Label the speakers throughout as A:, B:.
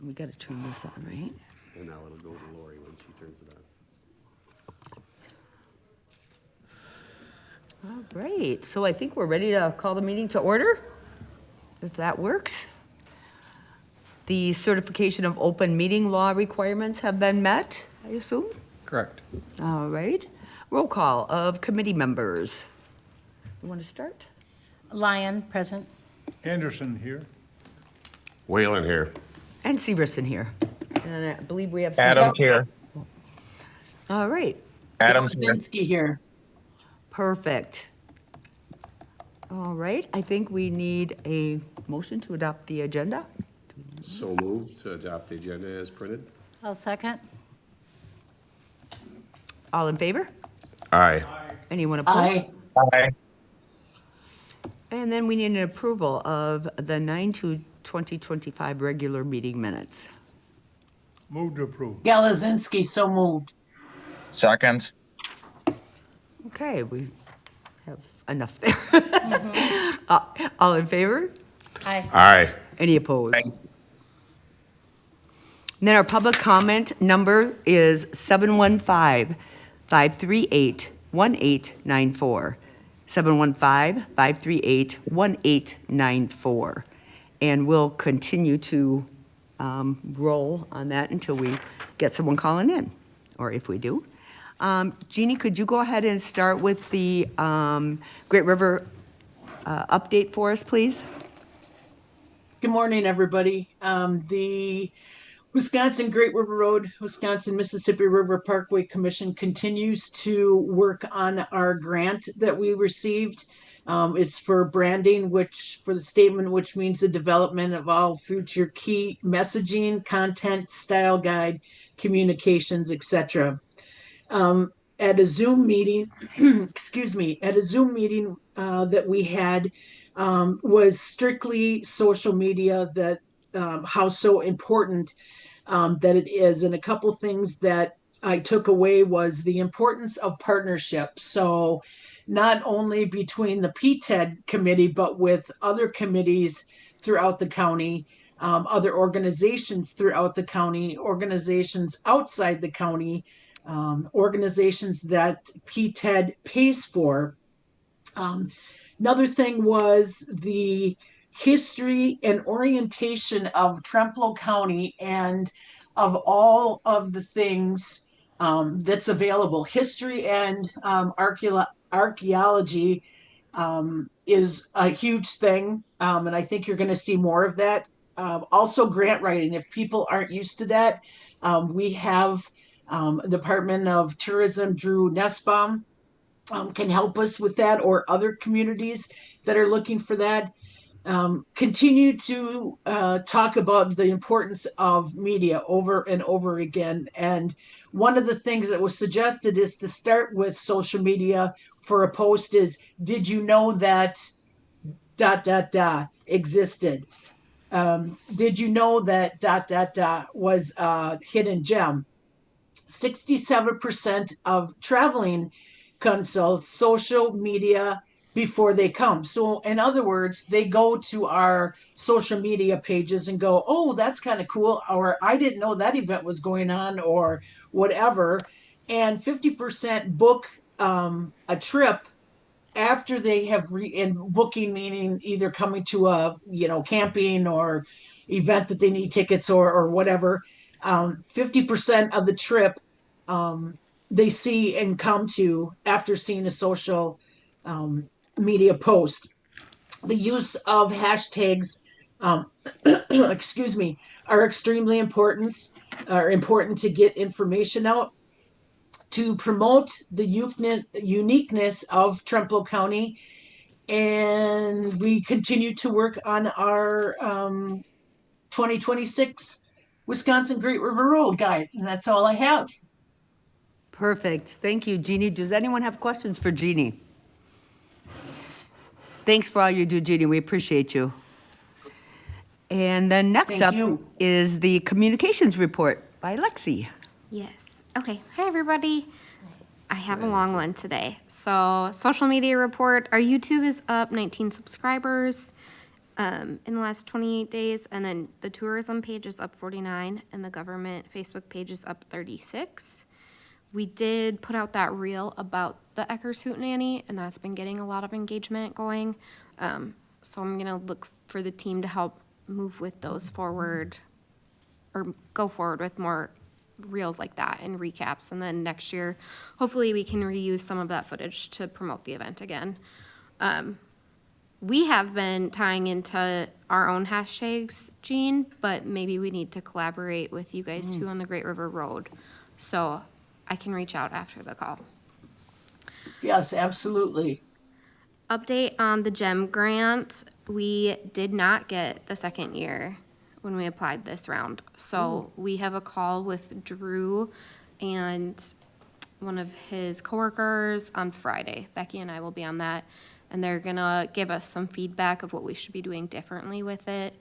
A: We got to turn this on, right?
B: And now it'll go to Lori when she turns it on.
A: All right, so I think we're ready to call the meeting to order, if that works. The certification of open meeting law requirements have been met, I assume?
C: Correct.
A: All right. Roll call of committee members. You want to start?
D: Lyon, present.
E: Anderson here.
B: Whalen here.
A: And Severson here. And I believe we have.
F: Adams here.
A: All right,
F: Adams here.
G: Zelzinski here.
A: perfect. All right, I think we need a motion to adopt the agenda.
B: So moved to adopt the agenda as printed.
D: I'll second.
A: All in favor?
B: Aye.
A: Anyone
G: Aye.
A: opposed?
F: Aye.
A: And then we need an approval of the 9/2/2025 regular meeting minutes.
E: Move to approve.
G: Galazinski, so moved.
F: Second.
A: Okay, we have enough there. All in favor?
D: Aye.
B: Aye.
A: Any opposed?
F: Aye.
A: And then our public comment number is 715-538-1894. 715-538-1894. And we'll continue to roll on that until we get someone calling in, or if we do. Jeannie, could you go ahead and start with the Great River update for us, please?
G: Good morning, everybody. The Wisconsin Great River Road, Wisconsin Mississippi River Parkway Commission continues to work on our grant that we received. It's for branding, which for the statement, which means the development of all future key messaging, content, style guide, communications, etc. At a Zoom meeting, excuse me, at a Zoom meeting that we had was strictly social media, that how so important that it is. And a couple things that I took away was the importance of partnership. So not only between the PTED committee, but with other committees throughout the county, other organizations throughout the county, organizations outside the county, organizations that PTED pays for. Another thing was the history and orientation of Trempealeau County and of all of the things that's available. History and archaeology is a huge thing, and I think you're going to see more of that. Also, grant writing. If people aren't used to that, we have Department of Tourism, Drew Nussbaum, can help us with that, or other communities that are looking for that. Continue to talk about the importance of media over and over again. And one of the things that was suggested is to start with social media for a post is, did you know that ... existed? Did you know that ... was a hidden gem? 67% of traveling consult social media before they come. So in other words, they go to our social media pages and go, oh, that's kind of cool, or I didn't know that event was going on, or whatever. And 50% book a trip after they have and booking meaning either coming to a camping or event that they need tickets or whatever. 50% of the trip they see and come to after seeing a social media post. The use of hashtags, excuse me, are extremely important. Are important to get information out, to promote the uniqueness of Trempealeau County, and we continue to work on our 2026 Wisconsin Great River Road Guide, and that's all I have.
A: Perfect. Thank you, Jeannie. Does anyone have questions for Jeannie? Thanks for all you do, Jeannie. We appreciate you. And then next
G: Thank
A: up
G: you.
A: is the communications report by Lexi.
H: Yes. Okay. Hi, everybody. I have a long one today. So, social media report. Our YouTube is up 19 subscribers. in the last 28 days, and then the tourism page is up 49, and the government Facebook page is up 36. We did put out that reel about the Eckers Hootenanny, and that's been getting a lot of engagement going. So I'm gonna look for the team to help move with those forward, or go forward with more reels like that and recaps. And then next year, hopefully we can reuse some of that footage to promote the event again. We have been tying into our own hashtags, Jean, but maybe we need to collaborate with you guys too on the Great River Road. So I can reach out after the call.
G: Yes, absolutely.
H: Update on the GEM grant. We did not get the second year when we applied this round. So we have a call with Drew and one of his coworkers on Friday. Becky and I will be on that. And they're gonna give us some feedback of what we should be doing differently with it.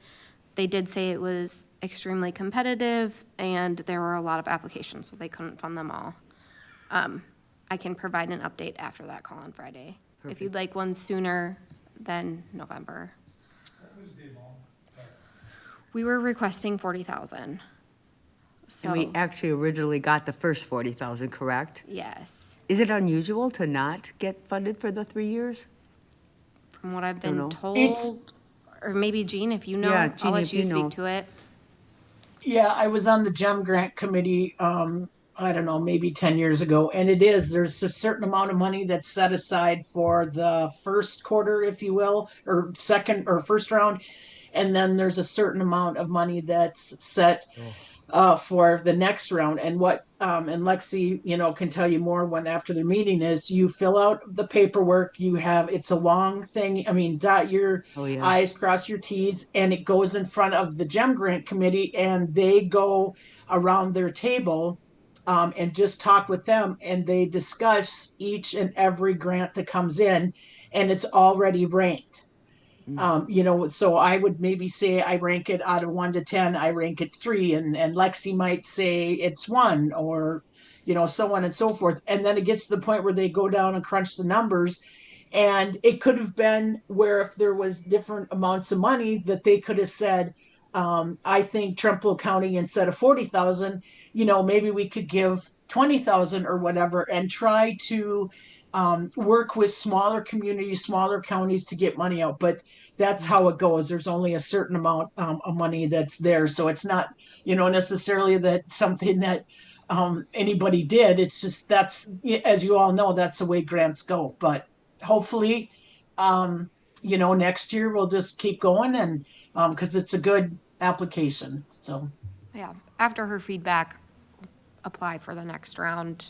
H: They did say it was extremely competitive and there were a lot of applications, so they couldn't fund them all. I can provide an update after that call on Friday. If you'd like one sooner than November. We were requesting 40,000. So,
A: And we actually originally got the first 40,000, correct?
H: yes,
A: Is it unusual to not get funded for the 3 years?
H: from what I've
A: Don't know.
H: been told,
G: It's-
H: or maybe Jean, if you know,
A: Yeah,
H: I'll
A: Jean,
H: let
A: if
H: you
A: you know.
H: speak to it.
G: Yeah, I was on the GEM grant committee, I don't know, maybe 10 years ago. And there's a certain amount of money that's set aside for the first quarter, if you will, or second or first round. And then there's a certain amount of money that's set for the next round. And and Lexi, can tell you more when after the meeting is you fill out the paperwork, it's a long thing. I mean, dot your
A: Oh, yeah.
G: I's, cross your T's, and it goes in front of the GEM grant committee and they go around their table and just talk with them and they discuss each and every grant that comes in and it's already ranked. So I would maybe say I rank it out of 1 to 10, I rank it 3, and Lexi might say it's 1, or so on and so forth. And then it gets to the point where they go down and crunch the numbers. And it could have been where if there was different amounts of money that they could have said, I think Trempealeau County instead of 40,000, maybe we could give 20,000 or whatever and try to work with smaller communities, smaller counties to get money out. But that's how it goes. There's only a certain amount of money that's there. So it's not, necessarily that something that anybody did. It's just as you all know, that's the way grants go. But hopefully, next year we'll just keep going and because it's a good application. So.
H: Yeah, after her feedback, apply for the next round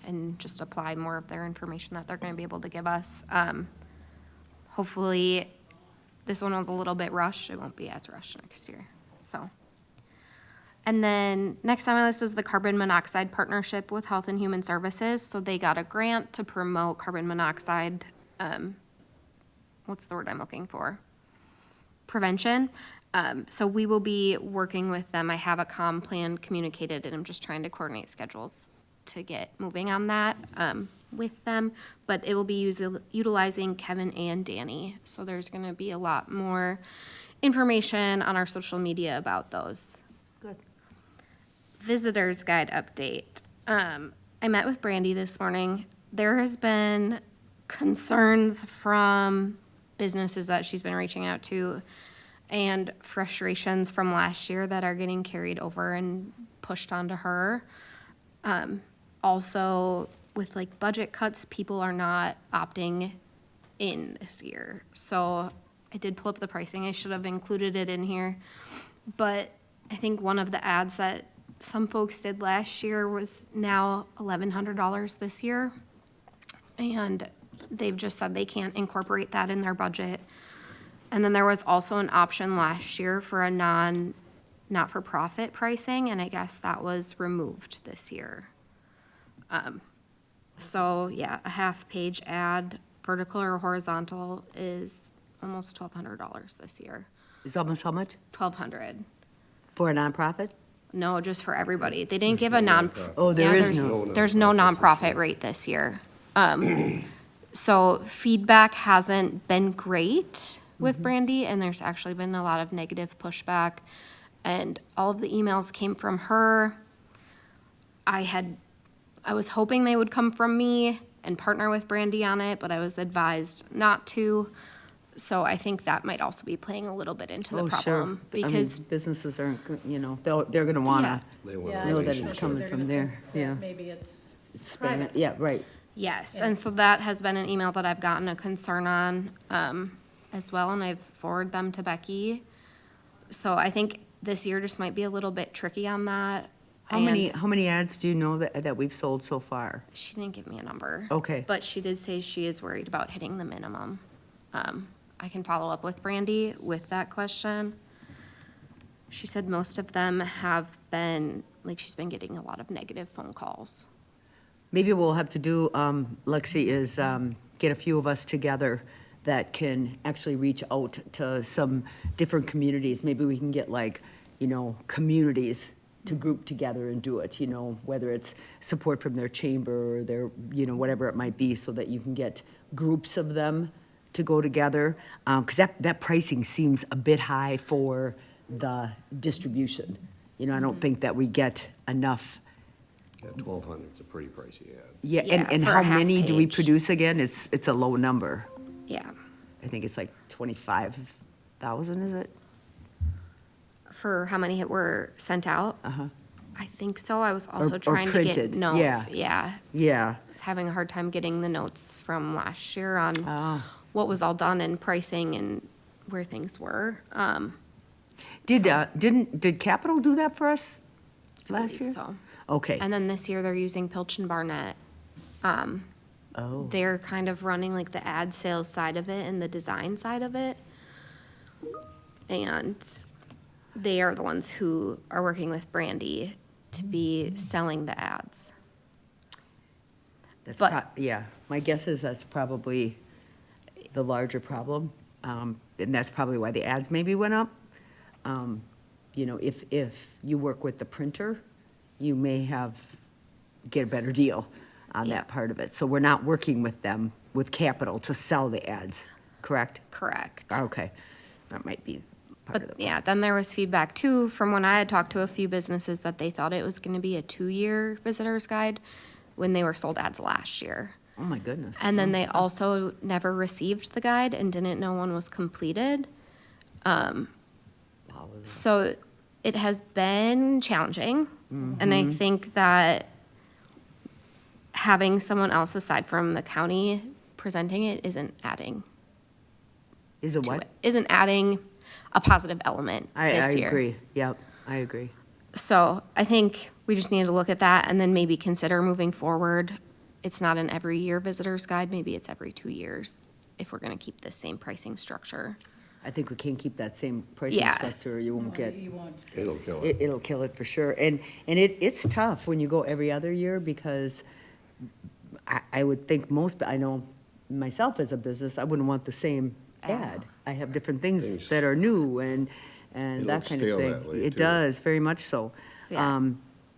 H: and just apply more of their information that they're gonna be able to give us. Hopefully, this one was a little bit rushed. It won't be as rushed next year, so. And then next on my list is the carbon monoxide partnership with Health and Human Services. So they got a grant to promote carbon monoxide, what's the word I'm looking for? Prevention. So we will be working with them. I have a comm plan communicated and I'm just trying to coordinate schedules to get moving on that with them. But it will be utilizing Kevin and Danny. So there's gonna be a lot more information on our social media about those.
A: Good.
H: Visitor's Guide update. I met with Brandy this morning. There has been concerns from businesses that she's been reaching out to and frustrations from last year that are getting carried over and pushed onto her. Also, with like budget cuts, people are not opting in this year. So I did pull up the pricing. I should have included it in here. But I think one of the ads that some folks did last year was now $1,100 this year. And they've just said they can't incorporate that in their budget. And then there was also an option last year for a not-for-profit pricing, and I guess that was removed this year. So yeah, a half-page ad, vertical or horizontal, is almost $1,200 this year.
A: It's almost how much?
H: $1,200.
A: For a nonprofit?
H: No, just for everybody. They didn't give a
A: Oh, there is
H: there's-
A: no.
H: There's no nonprofit rate this year. So feedback hasn't been great with Brandy, and there's actually been a lot of negative pushback. And all of the emails came from her. I was hoping they would come from me and partner with Brandy on it, but I was advised not to. So I think that might also be playing a little bit into the
A: Oh, sure.
H: problem.
A: I mean,
H: Because,
A: businesses aren't, they're gonna wanna
B: They want
D: Yeah,
B: a
A: know that it's
B: relationship.
A: coming from there, yeah.
D: Maybe it's
A: span it.
D: private.
A: Yeah, right.
H: yes, and so that has been an email that I've gotten a concern on as well, and I've forwarded them to Becky. So I think this year just might be a little bit tricky on that.
A: How many ads do you know that we've sold so far?
H: She didn't give me a number.
A: Okay.
H: But she did say she is worried about hitting the minimum. I can follow up with Brandy with that question. She said most of them have been, like, she's been getting a lot of negative phone calls.
A: Maybe what we'll have to do, Lexi, is get a few of us together that can actually reach out to some different communities. Maybe we can get communities to group together and do it, whether it's support from their chamber or their, whatever it might be, so that you can get groups of them to go together. Because that pricing seems a bit high for the distribution. I don't think that we get enough.
B: Yeah, 1,200 is a pretty pricey ad.
A: Yeah,
H: Yeah,
A: and
H: for a
A: how
H: half
A: many do we
H: page.
A: produce again? It's a low number.
H: Yeah.
A: I think it's like 25,000, is it?
H: For how many were sent out?
A: Uh-huh.
H: I think so. I was also
A: or
H: trying to get
A: printed,
H: notes.
A: yeah.
H: Yeah.
A: Yeah.
H: I was having a hard time getting the notes from last year on
A: Ah.
H: what was all done and pricing and where things were.
A: Did Capital do that for us
H: I
A: last
H: believe
A: year?
H: so.
A: Okay.
H: And then this year they're using Pilch and Barnett.
A: Oh,
H: They're kind of running like the ad sales side of it and the design side of it. And they are the ones who are working with Brandy to be selling the ads. but-
A: yeah, my guess is that's probably the larger problem. And that's probably why the ads maybe went up. If you work with the printer, you may get a better deal on
H: Yeah.
A: that part of it. So we're not working with them, with Capital, to sell the ads, correct?
H: Correct.
A: Okay, that might be part of the
H: But
A: problem.
H: yeah, then there was feedback too from when I had talked to a few businesses that they thought it was gonna be a 2-year visitor's guide when they were sold ads last year.
A: Oh, my goodness.
H: And then they also never received the guide and didn't know one was completed.
A: Wow.
H: So it has been challenging. And
A: Mm-hmm.
H: I think that having someone else aside from the county presenting it isn't adding
A: Is it
H: to
A: what?
H: it, isn't adding a positive element
A: I
H: this year.
A: agree, yep, I agree.
H: So I think we just need to look at that and then maybe consider moving forward. It's not an every year visitor's guide, maybe it's every 2 years if we're gonna keep the same pricing structure.
A: I think we can't keep that same pricing
H: Yeah.
A: structure, or you won't get,
D: You won't.
B: It'll kill it.
A: it'll kill it for sure. And it's tough when you go every other year, because I would think I know myself as a business, I wouldn't want the same ad. I have different things
B: Things-
A: that are new and
B: It
A: that
B: looks
A: kind of
B: stale
A: thing.
B: that way,
A: It
B: too.
A: does, very much so.
H: So, yeah.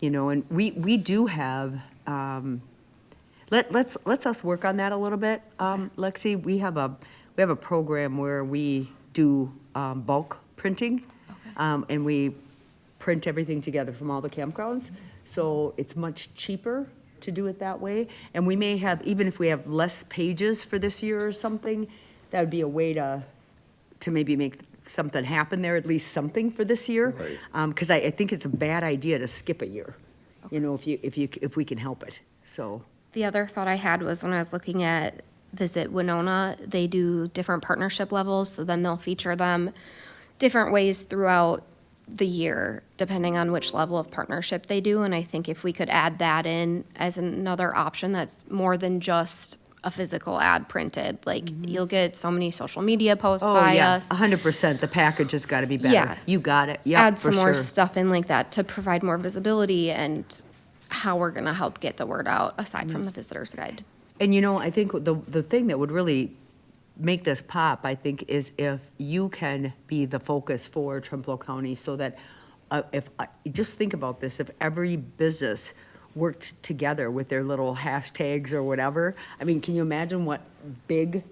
A: And we do have, let's us work on that a little bit, Lexi. We have a program where we do bulk printing. And we print everything together from all the campgrounds. So it's much cheaper to do it that way. And we may have, even if we have less pages for this year or something, that would be a way to maybe make something happen there, at least something for this year.
B: Right.
A: Because I think it's a bad idea to skip a year, if we can help it, so.
H: The other thought I had was when I was looking at Visit Winona, they do different partnership levels, so then they'll feature them different ways throughout the year, depending on which level of partnership they do. And I think if we could add that in as another option, that's more than just a physical ad printed. Like, you'll get so many social media posts
A: Oh,
H: by
A: yeah,
H: us.
A: 100%, the package has got to be better.
H: Yeah.
A: You got it, yeah,
H: Add
A: for
H: some more
A: sure.
H: stuff in like that to provide more visibility and how we're gonna help get the word out aside from the visitor's guide.
A: And I think the thing that would really make this pop, I think, is if you can be the focus for Trempealeau County, so that just think about this, if every business worked together with their little hashtags or whatever, I mean, can you imagine what big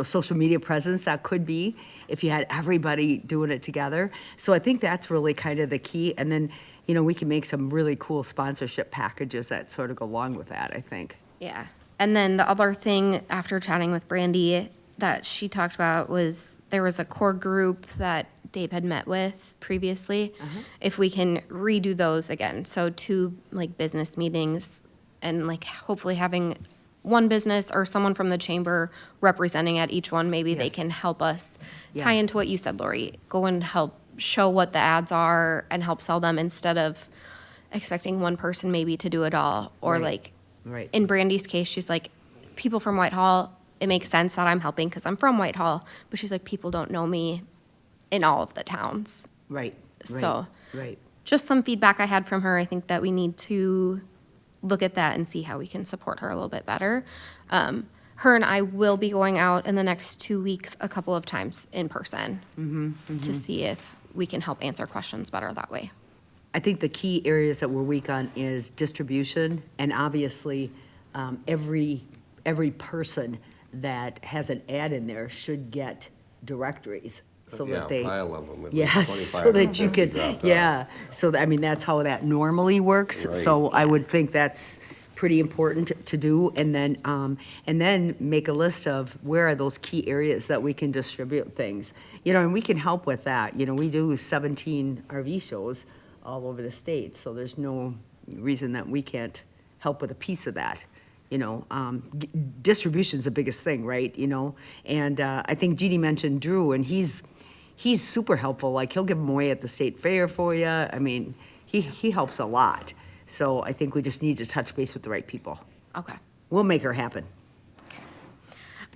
A: social media presence that could be if you had everybody doing it together. So I think that's really kind of the key. And then, we can make some really cool sponsorship packages that sort of go along with that, I think.
H: Yeah. And then the other thing after chatting with Brandy that she talked about was there was a core group that Dave had met with previously. If we can redo those again. So 2 like business meetings and like hopefully having one business or someone from the chamber representing at each one, maybe they
A: Yes.
H: can help us
A: Yeah.
H: tie into what you said, Lori. Go and help show what the ads are and help sell them instead of expecting one person maybe to do it all. Or
A: Right.
H: like
A: Right.
H: in Brandy's case, she's like, people from Whitehall, it makes sense that I'm helping because I'm from Whitehall, but she's like, people don't know me in all of the towns.
A: Right.
H: So-
A: Right.
H: Just some feedback I had from her. I think that we need to look at that and see how we can support her a little bit better. Her and I will be going out in the next 2 weeks a couple of times in person to see if we can help answer questions better that way.
A: I think the key areas that we're weak on is distribution, and obviously, every person that has an ad in there should get directories, so
B: Yeah,
A: that they.
B: a pile of 'em, at least
A: Yes,
B: 25
A: so that you
B: 50
A: could,
B: dropped off.
A: yeah, so, that's how that normally works. So I would think that's pretty important to do, and then make a list of where are those key areas that we can distribute things. And we can help with that. We do 17 RV shows all over the state, so there's no reason that we can't help with a piece of that. Distribution's the biggest thing, right? And I think Jeannie mentioned Drew, and he's super helpful. Like, he'll give them away at the state fair for you. I mean, he helps a lot. So I think we just need to touch base with the right people.
H: Okay.
A: We'll make her happen.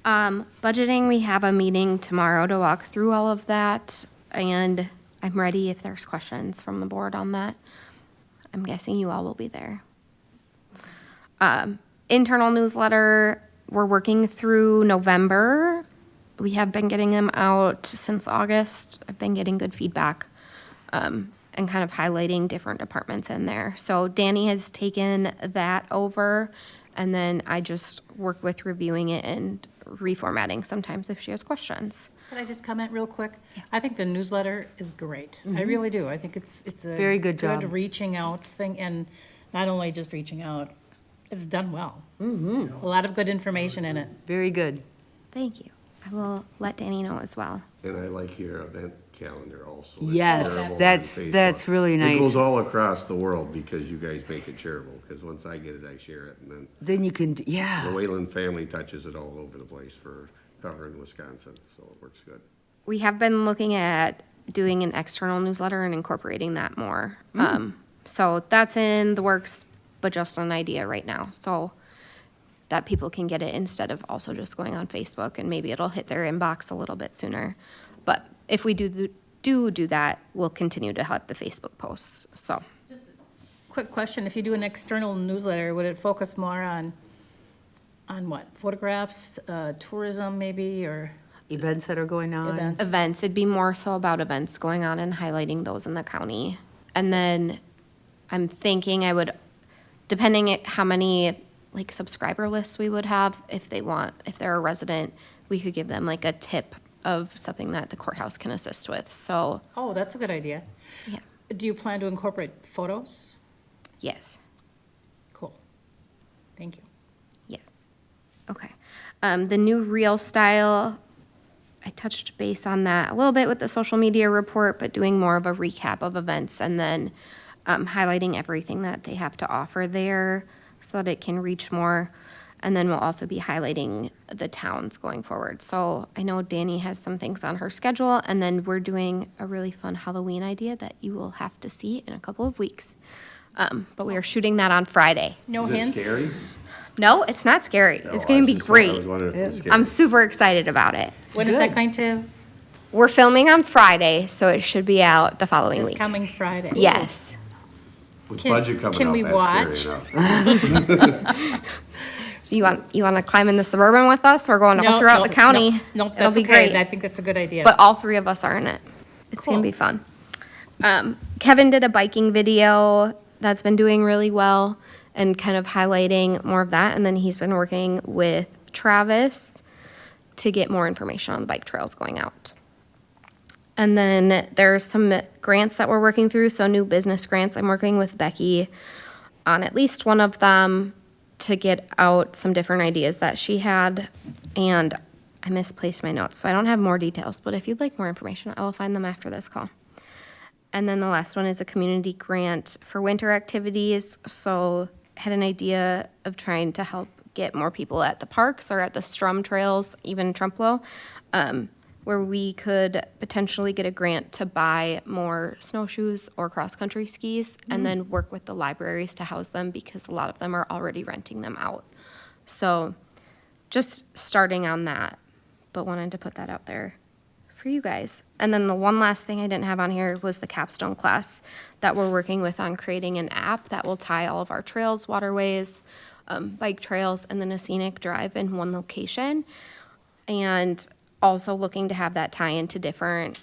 H: Budgeting, we have a meeting tomorrow to walk through all of that, and I'm ready if there's questions from the board on that. I'm guessing you all will be there. Internal newsletter, we're working through November. We have been getting them out since August. I've been getting good feedback, and kind of highlighting different departments in there. So Danny has taken that over, and then I just work with reviewing it and reformatting sometimes if she has questions.
D: Could I just comment real quick? I think the newsletter is great. I really do. I think it's a.
A: Very good job.
D: Good reaching out thing, and not only just reaching out, it's done well. A lot of good information in it.
A: Very good.
H: Thank you. I will let Danny know as well.
B: And I like your event calendar also. It's
A: Yes,
B: shareable on
A: that's
B: Facebook.
A: really
B: It
A: nice.
B: goes all across the world because you guys make it shareable, because once I get it, I share it, and then
A: Then you can,
B: the
A: yeah.
B: Wayland family touches it all over the place for covering Wisconsin, so it works good.
H: We have been looking at doing an external newsletter and incorporating that more. So that's in the works, but just an idea right now. So that people can get it instead of also just going on Facebook, and maybe it'll hit their inbox a little bit sooner. But if we do that, we'll continue to have the Facebook posts, so.
D: Quick question, if you do an external newsletter, would it focus more on what? Photographs, tourism maybe, or
A: Events that are going on.
D: events?
H: Events, it'd be more so about events going on and highlighting those in the county. And then I'm thinking I would, depending at how many like subscriber lists we would have, if they're a resident, we could give them like a tip of something that the courthouse can assist with. So,
D: Oh, that's a good idea.
H: yeah,
D: Do you plan to incorporate photos?
H: yes,
D: Cool. Thank you.
H: yes. Okay. The new Reel style, I touched base on that a little bit with the social media report, but doing more of a recap of events and then highlighting everything that they have to offer there so that it can reach more. And then we'll also be highlighting the towns going forward. So I know Danny has some things on her schedule, and then we're doing a really fun Halloween idea that you will have to see in a couple of weeks. But we are shooting that on Friday.
D: No
B: Is it
D: hints?
B: scary?
H: No, it's not scary. It's
B: Oh, I
H: going to be
B: was just wondering- I
H: great.
B: was wondering if it was scary.
H: I'm super excited about it.
D: When is that going to,
H: We're filming on Friday, so it should be out the following
D: it's
H: week.
D: coming Friday?
H: Yes.
B: With
D: Can-
B: budget coming
D: can
B: out,
D: we
B: that's scary enough.
H: You want to climb in the Suburban with us? We're going all
D: No,
H: throughout
D: no,
H: the county.
D: No,
H: It'll
D: that's
H: be
D: okay.
H: great.
D: I think that's a good idea.
H: But all three of us are in it. It's going to be
D: Cool.
H: fun. Kevin did a biking video that's been doing really well and kind of highlighting more of that. And then he's been working with Travis to get more information on the bike trails going out. And then there's some grants that we're working through, so new business grants. I'm working with Becky on at least one of them to get out some different ideas that she had. And I misplaced my notes, so I don't have more details, but if you'd like more information, I will find them after this call. And then the last one is a community grant for winter activities. So I had an idea of trying to help get more people at the parks or at the Strum trails, even Trempealeau, where we could potentially get a grant to buy more snowshoes or cross-country skis and then work with the libraries to house them because a lot of them are already renting them out. So just starting on that, but wanted to put that out there for you guys. And then the one last thing I didn't have on here was the capstone class that we're working with on creating an app that will tie all of our trails, waterways, bike trails, and then a scenic drive in one location. And also looking to have that tie into different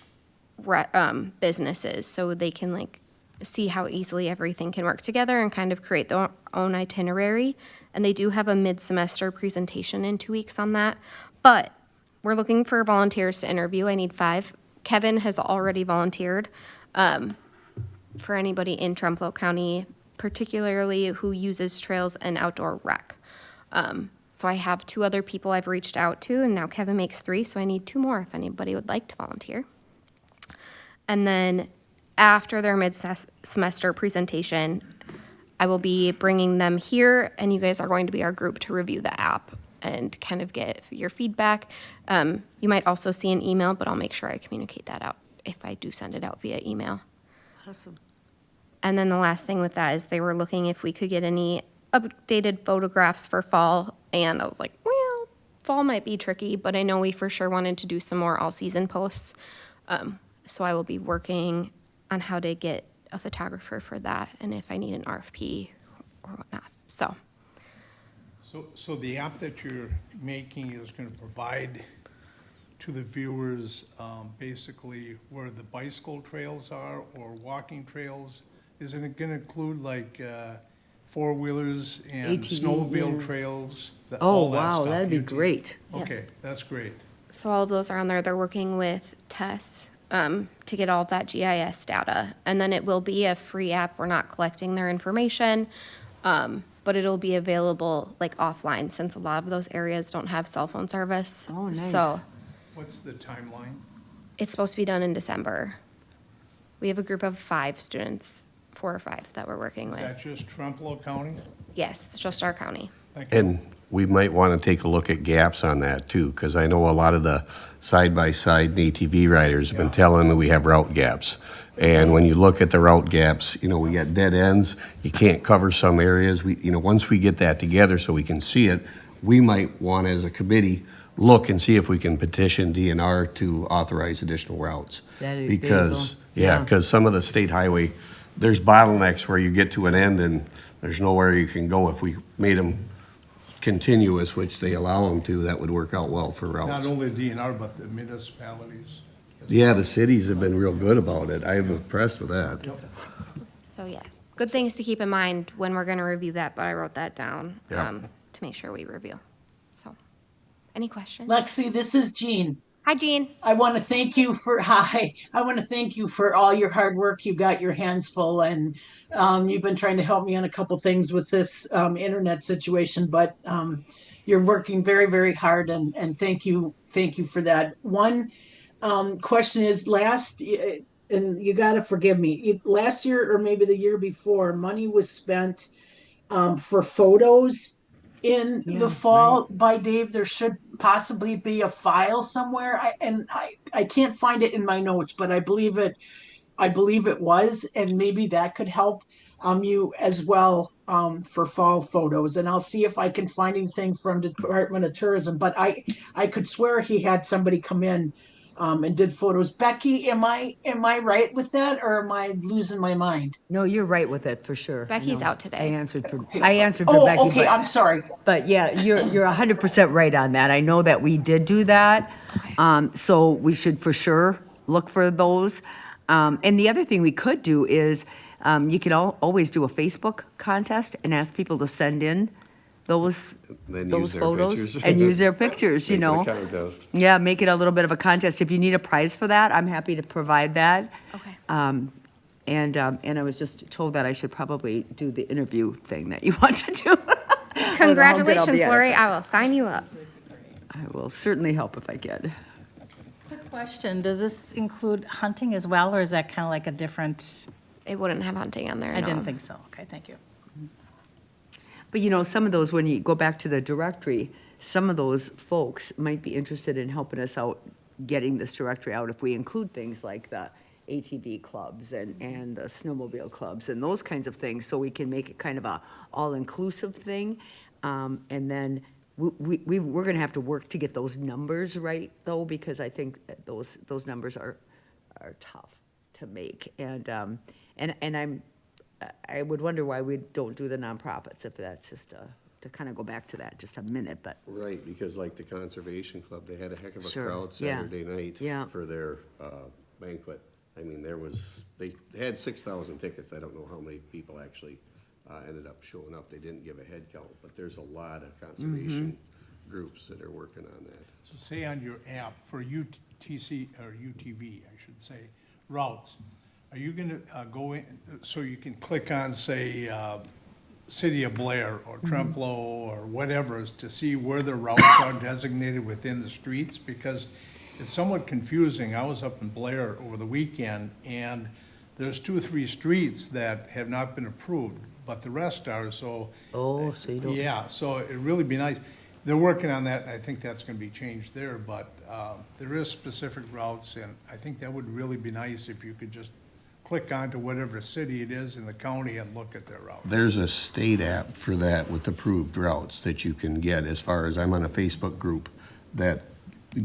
H: businesses so they can like see how easily everything can work together and kind of create their own itinerary. And they do have a mid-semester presentation in 2 weeks on that. But we're looking for volunteers to interview. I need 5. Kevin has already volunteered for anybody in Trempealeau County, particularly who uses trails and outdoor rec. So I have 2 other people I've reached out to, and now Kevin makes 3, so I need 2 more if anybody would like to volunteer. And then after their mid-semester presentation, I will be bringing them here, and you guys are going to be our group to review the app and kind of get your feedback. You might also see an email, but I'll make sure I communicate that out if I do send it out via email.
A: Awesome.
H: And then the last thing with that is they were looking if we could get any updated photographs for fall. And I was like, well, fall might be tricky, but I know we for sure wanted to do some more all-season posts. So I will be working on how to get a photographer for that and if I need an RFP or whatnot.
E: So the app that you're making is gonna provide to the viewers, basically where the bicycle trails are or walking trails? Isn't it gonna include like, four-wheelers and
A: ATV,
E: snowmobile
A: yeah.
E: trails?
A: Oh,
E: all that
A: wow,
E: stuff?
A: that'd be great.
E: Okay, that's great.
H: So all of those are on there. They're working with Tess to get all of that GIS data. And then it will be a free app. We're not collecting their information, but it'll be available like offline since a lot of those areas don't have cell phone service.
A: Oh, nice.
H: So
E: What's the timeline?
H: it's supposed to be done in December. We have a group of 5 students, 4 or 5 that we're working
E: Is that
H: with.
E: just Trempealeau County?
H: Yes, it's just our county.
E: Thank you.
B: And we might want to take a look at gaps on that too, because I know a lot of the side-by-side and ATV riders have been telling me we have route gaps. And when you look at the route gaps, you know, we got dead ends, you can't cover some areas. Once we get that together so we can see it, we might want, as a committee, look and see if we can petition DNR to authorize additional routes.
A: That'd be
B: Because,
A: big, though. Yeah.
B: because some of the state highway, there's bottlenecks where you get to an end and there's nowhere you can go. If we made them continuous, which they allow them to, that would work out well for
E: Not
B: routes.
E: only DNR, but the municipalities.
B: Yeah, the cities have been real good about it. I'm impressed with that.
H: So yes, good things to keep in mind when we're gonna review that, but I wrote that down
B: Yeah.
H: to make sure we review. So, any questions?
G: Lexi, this is Jean.
H: Hi, Jean.
G: I want to thank you for hi. I want to thank you for all your hard work. You got your hands full, and you've been trying to help me on a couple things with this internet situation. But you're working very, very hard, and thank you for that. One question is and you got to forgive me. Last year or maybe the year before, money was spent for photos in
A: Yeah,
G: the fall by Dave. There should possibly be a file somewhere. I can't find it in my notes, but I believe it was, and maybe that could help you as well for fall photos. And I'll see if I can find anything from the Department of Tourism. But I could swear he had somebody come in and did photos. Becky, am I right with that, or am I losing my mind?
A: No, you're right with it, for sure. I
H: Becky's
A: know.
H: out today.
A: I answered for Becky.
G: Oh, okay. I'm sorry.
A: But yeah, you're 100% right on that. I know that we did do that. So we should for sure look for those. And the other thing we could do is, you could always do a Facebook contest and ask people to send in those
B: Then use
A: those
B: their
A: photos
B: pictures.
A: and use their pictures, you
B: Make it a
A: know?
B: contest.
A: Yeah, make it a little bit of a contest. If you need a prize for that, I'm happy to provide that.
H: Okay.
A: And I was just told that I should probably do the interview thing that you want to do.
H: Congratulations,
A: at it.
H: Lori. I will sign you up.
A: I will certainly help if I can.
D: Quick question, does this include hunting as well, or is that kind of like a different?
H: It wouldn't have hunting on there.
D: I
H: no.
D: didn't think so. Okay, thank you.
A: But you know, some of those, when you go back to the directory, some of those folks might be interested in helping us out getting this directory out if we include things like the ATV clubs and the snowmobile clubs and those kinds of things, so we can make it kind of a all-inclusive thing. And then we're gonna have to work to get those numbers right, though, because I think that those numbers are tough to make. And I would wonder why we don't do the nonprofits, if that's just to kind of go back to that just a minute, but,
B: Right, because like the Conservation Club, they had a heck of a
A: Sure,
B: crowd
A: yeah,
B: Saturday night
A: yeah.
B: for their banquet. I mean, they had 6,000 tickets. I don't know how many people actually ended up showing up. They didn't give a head count, but there's a lot of conservation
A: Mm-hmm.
B: groups that are working on that.
E: So say on your app for UTC, or UTV, I should say, routes, are you gonna go in, so you can click on, say, City of Blair or Trempealeau or whatever, is to see where the routes are designated within the streets? Because it's somewhat confusing. I was up in Blair over the weekend, and there's 2 or 3 streets that have not been approved, but the rest are, so.
A: oh, so you don't.
E: Yeah, so it'd really be nice. They're working on that, and I think that's gonna be changed there, but there is specific routes, and I think that would really be nice if you could just click onto whatever city it is in the county and look at their route.
B: There's a state app for that with approved routes that you can get, as far as I'm on a Facebook group that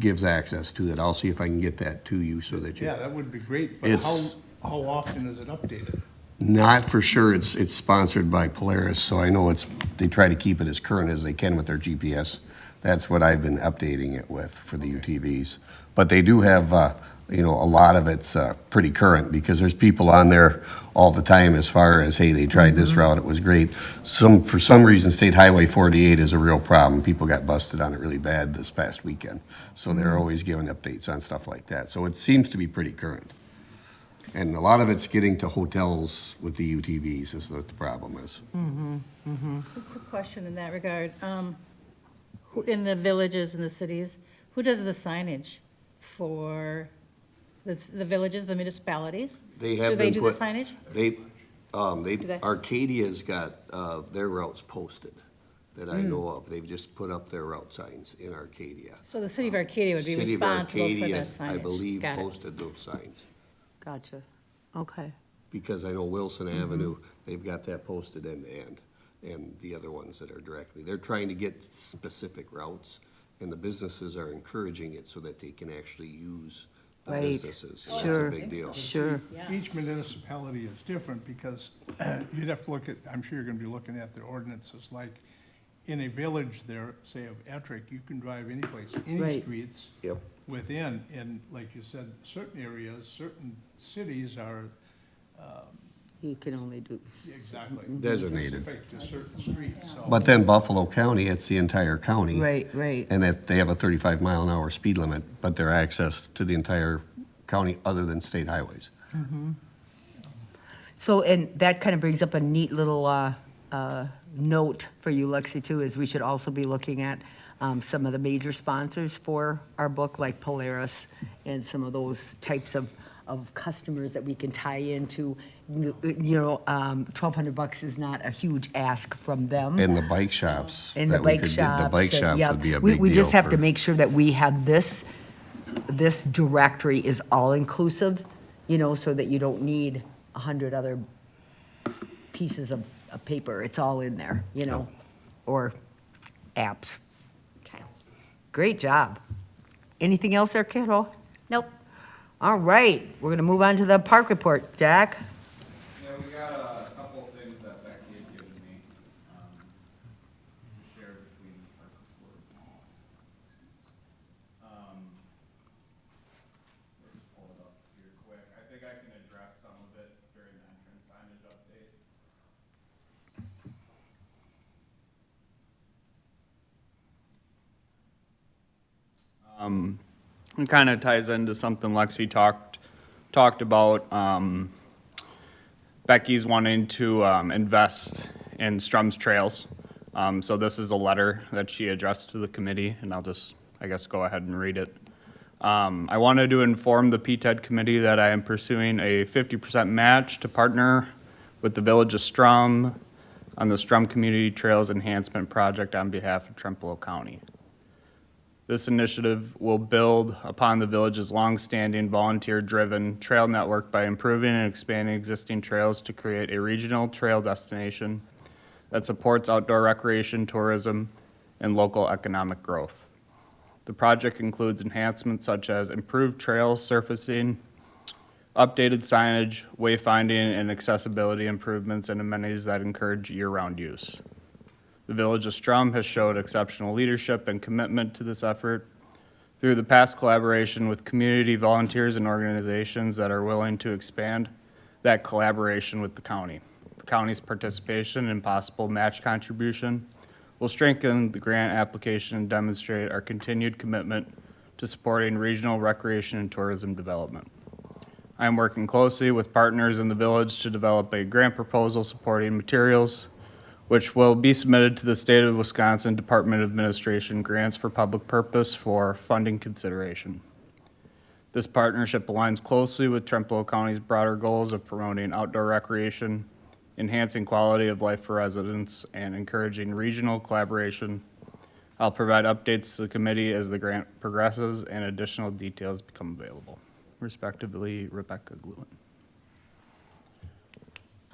B: gives access to it. I'll see if I can get that to you so that you.
E: Yeah, that would be great, but
B: It's-
E: how often is it updated?
B: Not for sure. It's sponsored by Polaris, so I know they try to keep it as current as they can with their GPS. That's what I've been updating it with for the UTVs. But they do have, a lot of it's pretty current, because there's people on there all the time as far as, hey, they tried this route, it was great. For some reason, State Highway 48 is a real problem. People got busted on it really bad this past weekend. So they're always giving updates on stuff like that. So it seems to be pretty current. And a lot of it's getting to hotels with the UTVs is what the problem is.
D: Quick question in that regard. Who in the villages and the cities, who does the signage for the villages, the municipalities?
B: They have
D: Do they
B: been
D: do the
B: put-
D: signage?
B: They,
D: they?
B: Arcadia's got their routes posted that I know of. They've just put up their route signs in Arcadia.
D: So the city of Arcadia would be
B: City of
D: responsible for
B: Arcadia,
D: that signage?
B: I believe,
D: Got it.
B: posted those signs.
A: Gotcha, okay.
B: Because I know Wilson Avenue, they've got that posted end to end, and the other ones that are directly. They're trying to get specific routes, and the businesses are encouraging it so that they can actually use the
A: Right.
B: businesses. And
A: Sure.
B: That's a big deal.
A: Sure,
E: Each municipality is different, because you'd have to look at, I'm sure you're gonna be looking at their ordinances, like in a village there, say of Ettrick, you can drive any place, any
A: Right.
E: streets
B: Yep.
E: within, and like you said, certain areas, certain cities are,
A: you can only do,
E: exactly.
B: Designated.
E: Specific to certain streets, so.
B: But then Buffalo County, it's the entire county.
A: right.
B: And that they have a 35-mile-an-hour speed limit, but their access to the entire county other than state highways.
A: So, and that kind of brings up a neat little note for you, Lexi, too, is we should also be looking at some of the major sponsors for our book, like Polaris, and some of those types of customers that we can tie into. $1,200 is not a huge ask from them.
B: And the bike shops.
A: And the
B: that we
A: bike
B: could-
A: shops.
B: The bike
A: and-
B: shops
A: yeah.
B: would be a
A: We-
B: big deal.
A: We just have to
B: for-
A: make sure that we have this directory is all-inclusive, so that you don't need 100 other pieces of paper. It's all in there, or apps.
H: Okay.
A: Great job. Anything else there, kiddo?
H: Nope.
A: All right, we're gonna move on to the park report. Jack?
C: Yeah, we got a couple of things that Becky had given me, to share between the park report. Let's pull it up here quick. I think I can address some of it during the entrance signage update. It kind of ties into something Lexi talked about. Becky's wanting to invest in Strum's Trails. So this is a letter that she addressed to the committee, and I'll just, I guess, go ahead and read it. I wanted to inform the PTED Committee that I am pursuing a 50% match to partner with the Village of Strum on the Strum Community Trails Enhancement Project on behalf of Trempealeau County. This initiative will build upon the village's longstanding volunteer-driven trail network by improving and expanding existing trails to create a regional trail destination that supports outdoor recreation, tourism, and local economic growth. The project includes enhancements such as improved trail surfacing, updated signage, wayfinding, and accessibility improvements and amenities that encourage year-round use. The Village of Strum has showed exceptional leadership and commitment to this effort through the past collaboration with community volunteers and organizations that are willing to expand that collaboration with the county. The county's participation and possible match contribution will strengthen the grant application and demonstrate our continued commitment to supporting regional recreation and tourism development. I am working closely with partners in the village to develop a grant proposal supporting materials which will be submitted to the State of Wisconsin Department of Administration Grants for Public Purpose for funding consideration. This partnership aligns closely with Trempealeau County's broader goals of promoting outdoor recreation, enhancing quality of life for residents, and encouraging regional collaboration. I'll provide updates to the committee as the grant progresses and additional details become available. Respectively, Rebecca Gluen.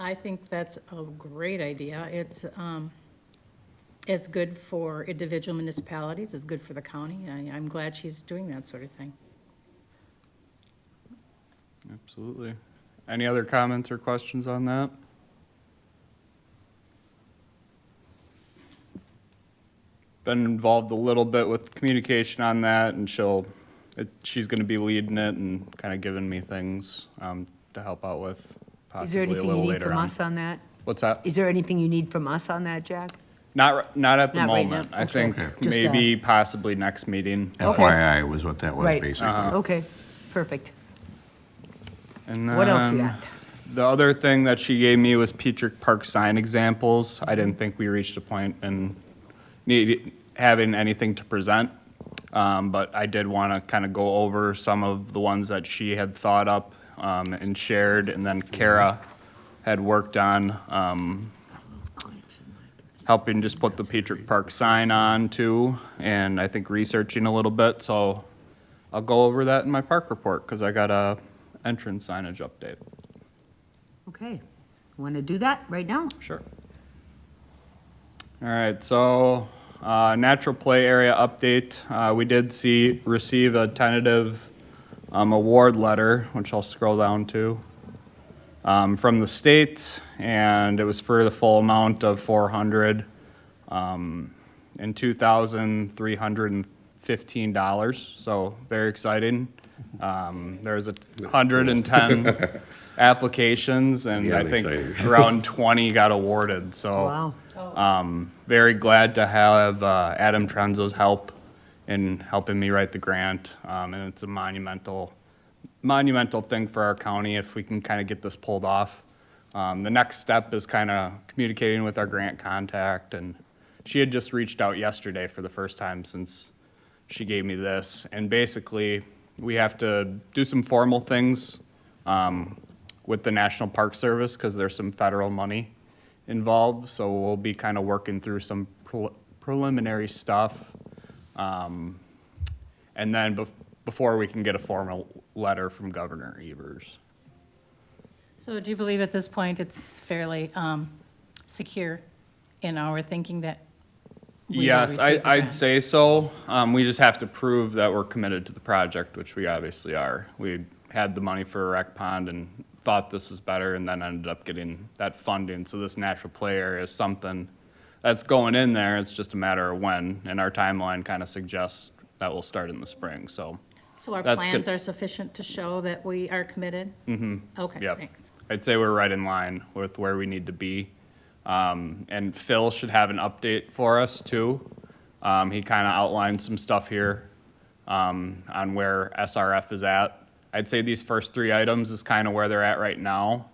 D: I think that's a great idea. It's good for individual municipalities, it's good for the county. I'm glad she's doing that sort of thing.
C: Absolutely. Any other comments or questions on that? Been involved a little bit with communication on that, and she's going to be leading it and kind of giving me things to help out with.
A: Is there
C: Possibly a
A: anything you
C: little
A: need
C: later
A: from
C: on.
A: us on that?
C: What's that?
A: Is there anything you need from us on that, Jack?
C: Not at the
A: Not right now.
C: moment. I think
A: Just,
C: maybe possibly next meeting.
B: FYI was what that was,
A: Right.
B: basically.
A: Okay, perfect.
C: And
A: What else you
C: then
A: got?
C: The other thing that she gave me was Petrick Park sign examples. I didn't think we reached a point in having anything to present. But I did want to kind of go over some of the ones that she had thought up and shared, and then Kara had worked on helping just put the Petrick Park sign on too, and I think researching a little bit. So I'll go over that in my park report because I got a entrance signage update.
A: Okay, want to do that right now?
C: Sure. All right, so natural play area update. We did receive a tentative award letter, which I'll scroll down to, from the state, and it was for the full amount of $402,315. So very exciting. There's 110 applications, and
B: Yeah,
C: I think
B: exciting.
C: around 20 got awarded. So
A: Wow.
C: very glad to have Adam Trenzo's help in helping me write the grant, and it's a monumental thing for our county if we can kind of get this pulled off. The next step is kind of communicating with our grant contact, and she had just reached out yesterday for the first time since she gave me this. And basically, we have to do some formal things with the National Park Service because there's some federal money involved. So we'll be kind of working through some preliminary stuff. And then before we can get a formal letter from Governor Evers.
D: So do you believe at this point it's fairly secure in our thinking that we will
C: Yes,
D: receive the
C: I'd
D: grant?
C: say so. We just have to prove that we're committed to the project, which we obviously are. We had the money for a rec pond and thought this was better, and then ended up getting that funding. So this natural play area is something that's going in there. It's just a matter of when, and our timeline kind of suggests that will start in the spring, so.
D: So our
C: That's
D: plans
C: good.
D: are sufficient to show that we are committed? Mm-hmm. Okay,
C: Yep.
D: thanks.
C: I'd say we're right in line with where we need to be. And Phil should have an update for us too. He kind of outlined some stuff here on where SRF is at. I'd say these first 3 items is kind of where they're at right now.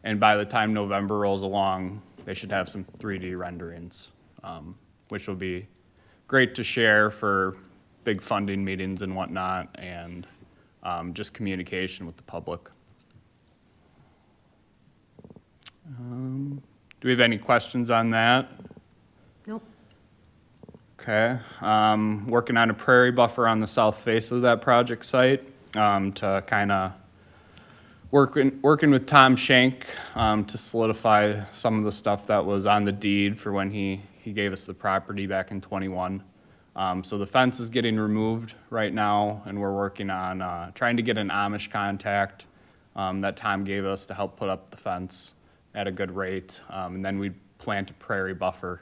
C: And by the time November rolls along, they should have some 3D renderings, which will be great to share for big funding meetings and whatnot, and just communication with the public. Do we have any questions on that?
A: Nope.
C: Okay, working on a prairie buffer on the south face of that project site, to kind of working with Tom Shank, to solidify some of the stuff that was on the deed for when he gave us the property back in '21. So the fence is getting removed right now, and we're working on, trying to get an Amish contact, that Tom gave us to help put up the fence at a good rate, and then we'd plant a prairie buffer.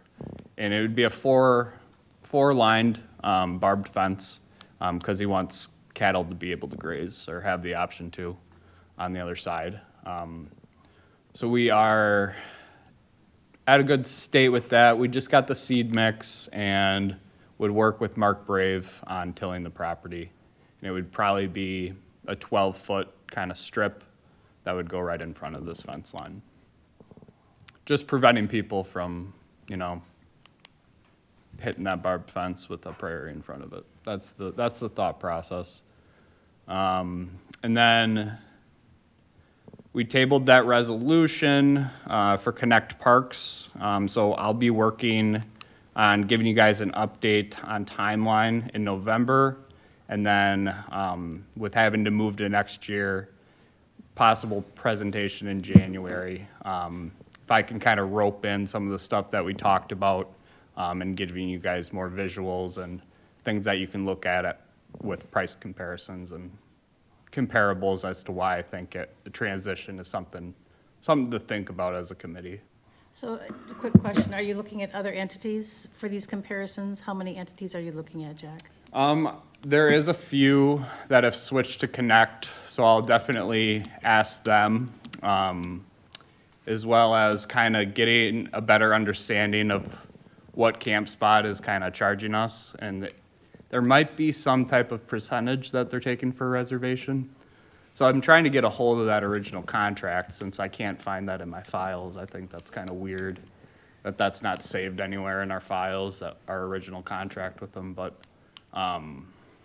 C: And it would be a four-lined barbed fence, because he wants cattle to be able to graze or have the option to on the other side. So we are at a good state with that. We just got the seed mix and would work with Mark Brave on tilling the property. And it would probably be a 12-foot kind of strip that would go right in front of this fence line. Just preventing people from, hitting that barbed fence with a prairie in front of it. That's the thought process. And then we tabled that resolution for Connect Parks. So I'll be working on giving you guys an update on timeline in November. And then with having to move to next year, possible presentation in January. If I can kind of rope in some of the stuff that we talked about, and giving you guys more visuals and things that you can look at with price comparisons and comparables as to why I think the transition is something to think about as a committee.
D: So a quick question, are you looking at other entities for these comparisons? How many entities are you looking at, Jack?
C: There is a few that have switched to Connect, so I'll definitely ask them, as well as kind of getting a better understanding of what CampSpot is kind of charging us. And there might be some type of percentage that they're taking for reservation. So I'm trying to get a hold of that original contract since I can't find that in my files. I think that's kind of weird that that's not saved anywhere in our files, that our original contract with them, but
A: I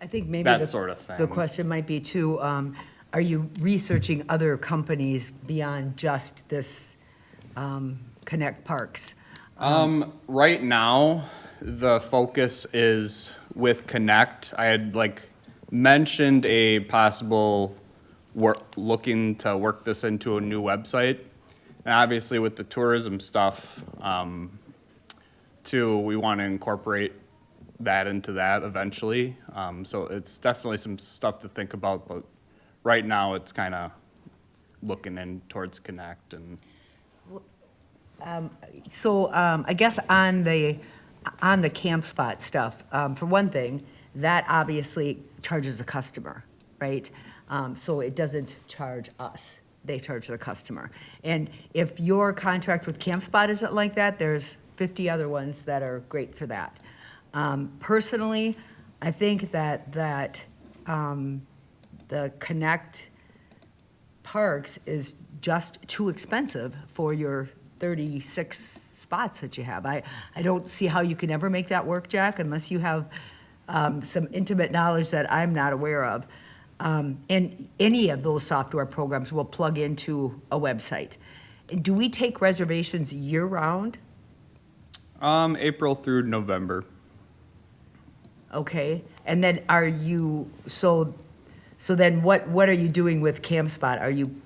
A: think maybe
C: that
A: the-
C: sort of thing.
A: The question might be too, are you researching other companies beyond just this Connect Parks?
C: Right now, the focus is with Connect. I had mentioned a possible looking to work this into a new website. And obviously with the tourism stuff, too, we want to incorporate that into that eventually. So it's definitely some stuff to think about, but right now it's kind of looking in towards Connect and.
A: So I guess on the CampSpot stuff, for one thing, that obviously charges the customer, right? So it doesn't charge us, they charge the customer. And if your contract with CampSpot isn't like that, there's 50 other ones that are great for that. Personally, I think that the Connect Parks is just too expensive for your 36 spots that you have. I don't see how you can ever make that work, Jack, unless you have some intimate knowledge that I'm not aware of. And any of those software programs will plug into a website. Do we take reservations year-round?
C: April through November.
A: Okay, and then are you, so then what are you doing with CampSpot? Are you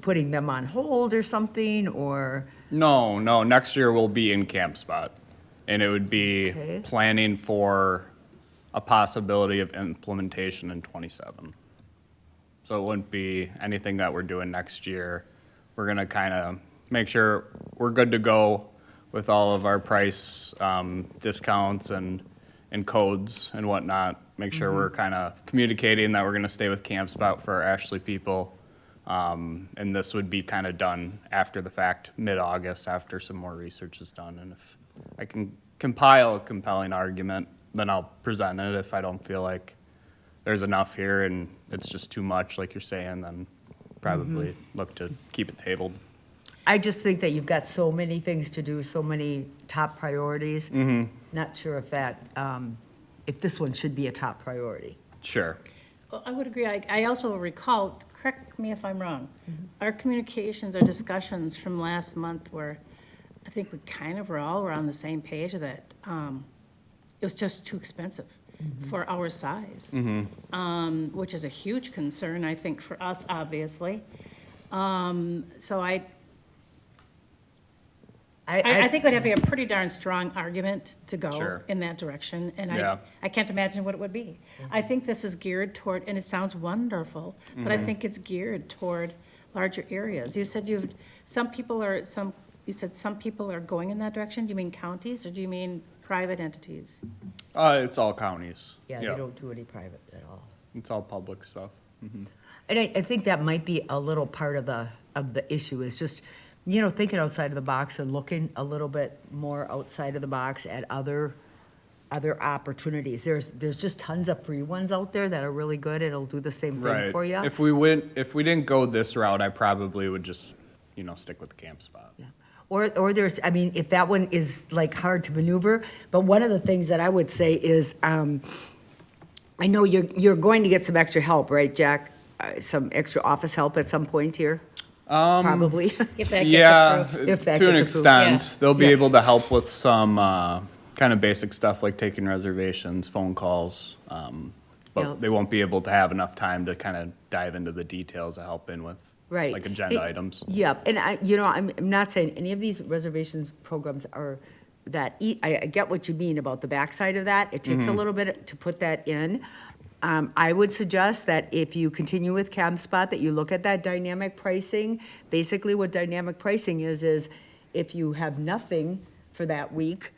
A: putting them on hold or something, or?
C: No, next year we'll be in CampSpot. And it would be
A: Okay.
C: planning for a possibility of implementation in '27. So it wouldn't be anything that we're doing next year. We're gonna kind of make sure we're good to go with all of our price discounts and codes and whatnot. Make sure we're kind of communicating that we're gonna stay with CampSpot for our Ashley people. And this would be kind of done after the fact, mid-August, after some more research is done. And if I can compile a compelling argument, then I'll present it. If I don't feel like there's enough here and it's just too much, like you're saying, then probably look to keep it tabled.
A: I just think that you've got so many things to do, so many top priorities. Not sure if that, if this one should be a top priority.
C: Sure.
D: Well, I would agree. I also recall, correct me if I'm wrong, our communications, our discussions from last month were, I think we kind of were all on the same page that it was just too expensive for our size, which is a huge concern, I think, for us, obviously. So I think it would have to be a pretty darn strong argument to go
C: Sure.
D: in that direction, and
C: Yeah.
D: I can't imagine what it would be. I think this is geared toward, and it sounds wonderful, but I think it's geared toward larger areas. You said you said some people are going in that direction. Do you mean counties, or do you mean private entities?
C: It's all counties.
A: Yeah, they don't do any private at all.
C: It's all public stuff.
A: And I think that might be a little part of the issue, is just, thinking outside of the box and looking a little bit more outside of the box at other opportunities. There's just tons of free ones out there that are really good. It'll do the same thing
C: Right.
A: for you.
C: If we didn't go this route, I probably would just, stick with the camp spot.
A: Yeah. Or there's, if that one is like hard to maneuver, but one of the things that I would say is, I know you're going to get some extra help, right, Jack? Some extra office help at some point here? Probably.
D: If that
C: Yeah,
D: gets approved.
A: If that
C: to an
A: gets approved,
C: extent.
D: yeah.
C: They'll be
A: Yeah.
C: able to help with some kind of basic stuff like taking reservations, phone calls.
A: Yeah.
C: But they won't be able to have enough time to kind of dive into the details to help in with
A: Right.
C: like agenda
A: Hey,
C: items.
A: Yeah, and I'm not saying any of these reservations programs are I get what you mean about the backside of that. It takes a little bit to put that in. I would suggest that if you continue with CAMSPOT, that you look at that dynamic pricing. Basically, what dynamic pricing is if you have nothing for that week,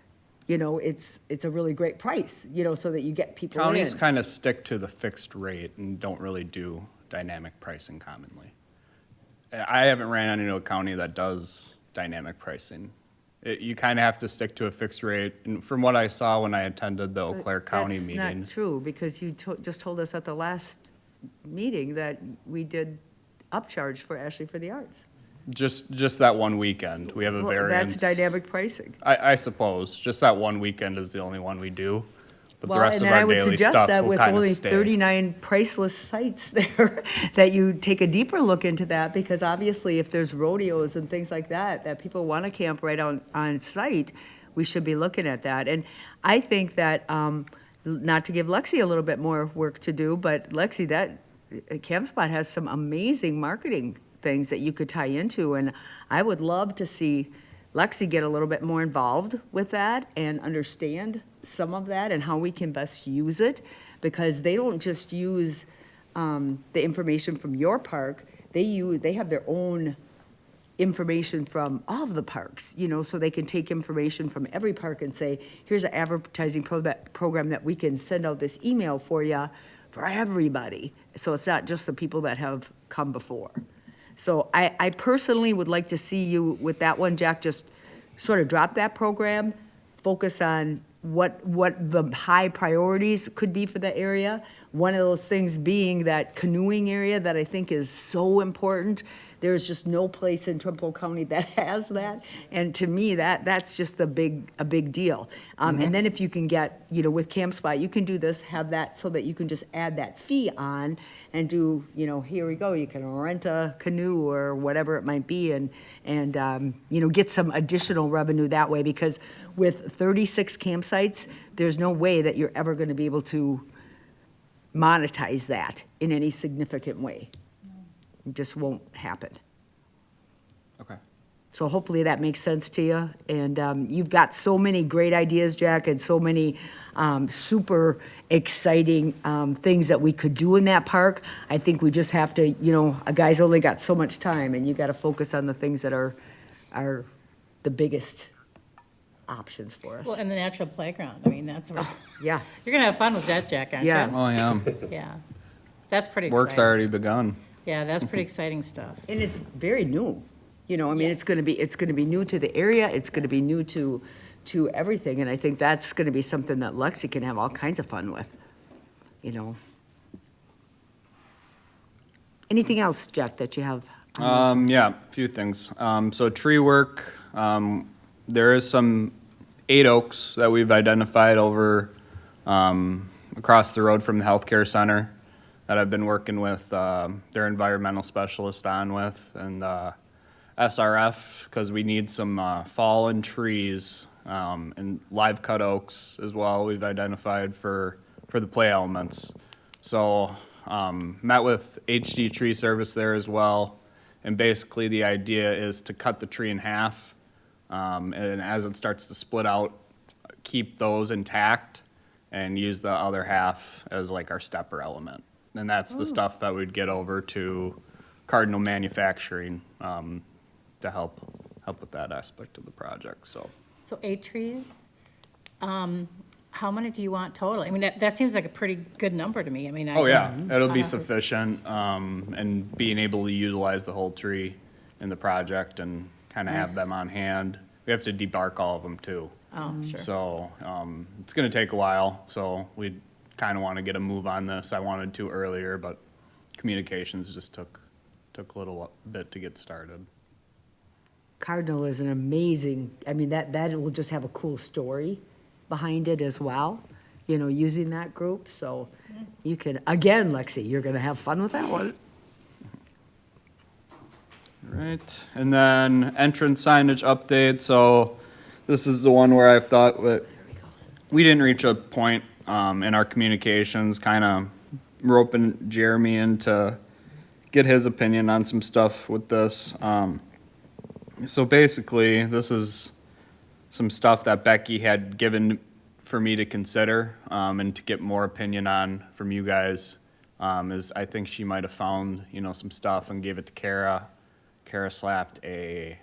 A: it's a really great price, so that you get people in.
C: Counties kind of stick to the fixed rate and don't really do dynamic pricing commonly. I haven't ran into a county that does dynamic pricing. You kind of have to stick to a fixed rate. And from what I saw when I attended the Eau Claire County
A: That's
C: meeting.
A: not true, because you just told us at the last meeting that we did upcharge for Ashley for the Arts.
C: Just that one weekend, we have a
A: Well,
C: variance.
A: That's dynamic pricing.
C: I suppose, just that one weekend is the only one we do, but the
A: Well,
C: rest
A: and
C: of
A: then I
C: our
A: would
C: daily
A: suggest
C: stuff
A: that
C: will
A: with
C: kind
A: only
C: of stay.
A: 39 priceless sites there, that you take a deeper look into that, because obviously if there's rodeos and things like that people want to camp right on site, we should be looking at that. And I think that, not to give Lexi a little bit more work to do, but Lexi, that CampSpot has some amazing marketing things that you could tie into, and I would love to see Lexi get a little bit more involved with that and understand some of that and how we can best use it, because they don't just use the information from your park. They have their own information from all of the parks, so they can take information from every park and say, here's an advertising program that we can send out this email for you for everybody. So it's not just the people that have come before. So I personally would like to see you with that one, Jack, just sort of drop that program, focus on what the high priorities could be for the area. One of those things being that canoeing area that I think is so important. There's just no place in Trempealeau County that has that. And to me, that's just a big deal. And then if you can get, with CampSpot, you can do this, have that so that you can just add that fee on and do, here we go, you can rent a canoe or whatever it might be, and get some additional revenue that way, because with 36 campsites, there's no way that you're ever going to be able to monetize that in any significant way. It just won't happen.
C: Okay.
A: So hopefully that makes sense to you. And you've got so many great ideas, Jack, and so many super exciting things that we could do in that park. I think we just have to, a guy's only got so much time, and you got to focus on the things that are the biggest options for us.
D: Well, and the natural playground, I mean, that's,
A: Yeah.
D: you're gonna have fun with that, Jack, aren't you?
A: Yeah.
C: Oh, yeah.
D: Yeah, that's pretty exciting.
C: Work's already begun.
D: Yeah, that's pretty exciting stuff.
A: And it's very new, it's gonna be new to the area, it's gonna be new to everything, and I think that's gonna be something that Lexi can have all kinds of fun with, Anything else, Jack, that you have?
C: Yeah, a few things. So tree work, there is some 8 oaks that we've identified over, across the road from the healthcare center that I've been working with, their environmental specialist on with, and, SRF, because we need some, fallen trees, and live cut oaks as well, we've identified for the play elements. So, met with HD Tree Service there as well. And basically, the idea is to cut the tree in half, and as it starts to split out, keep those intact and use the other half as like our stepper element. And that's the stuff that we'd get over to Cardinal Manufacturing, to help with that aspect of the project, so.
D: So 8 trees. How many do you want total? I mean, that seems like a pretty good number to me. I mean,
C: Oh, yeah, it'll be sufficient, and being able to utilize the whole tree in the project and kind of have
D: Nice.
C: them on hand. We have to debark all of them too.
D: Oh, sure.
C: So, it's gonna take a while, so we kind of want to get a move on this. I wanted to earlier, but communications just took a little bit to get started.
A: Cardinal is an amazing, I mean, that will just have a cool story behind it as well, you know, using that group. So you can, again, Lexi, you're going to have fun with that one.
C: Right, and then entrance signage update, so this is the one where I thought that we didn't reach a point in our communications, kind of roping Jeremy in to get his opinion on some stuff with this. So basically, this is some stuff that Becky had given for me to consider and to get more opinion on from you guys. Is I think she might have found, you know, some stuff and gave it to Kara. Kara slapped a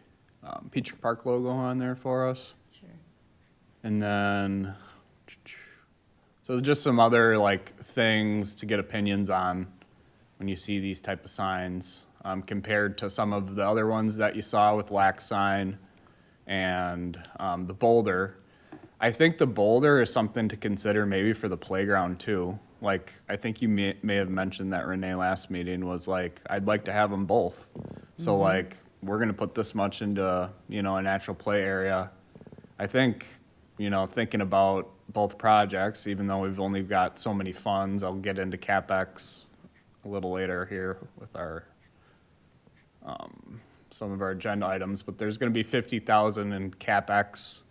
C: Peach Park logo on there for us.
D: Sure.
C: And then, so just some other like things to get opinions on when you see these type of signs, compared to some of the other ones that you saw with lax sign and the boulder. I think the boulder is something to consider maybe for the playground too. Like, I think you may have mentioned that, Renee, last meeting was like, I'd like to have them both. So like, we're gonna put this much into, you know, a natural play area. I think, you know, thinking about both projects, even though we've only got so many funds, I'll get into CapEx a little later here with our, some of our agenda items, but there's gonna be 50,000 in CapEx,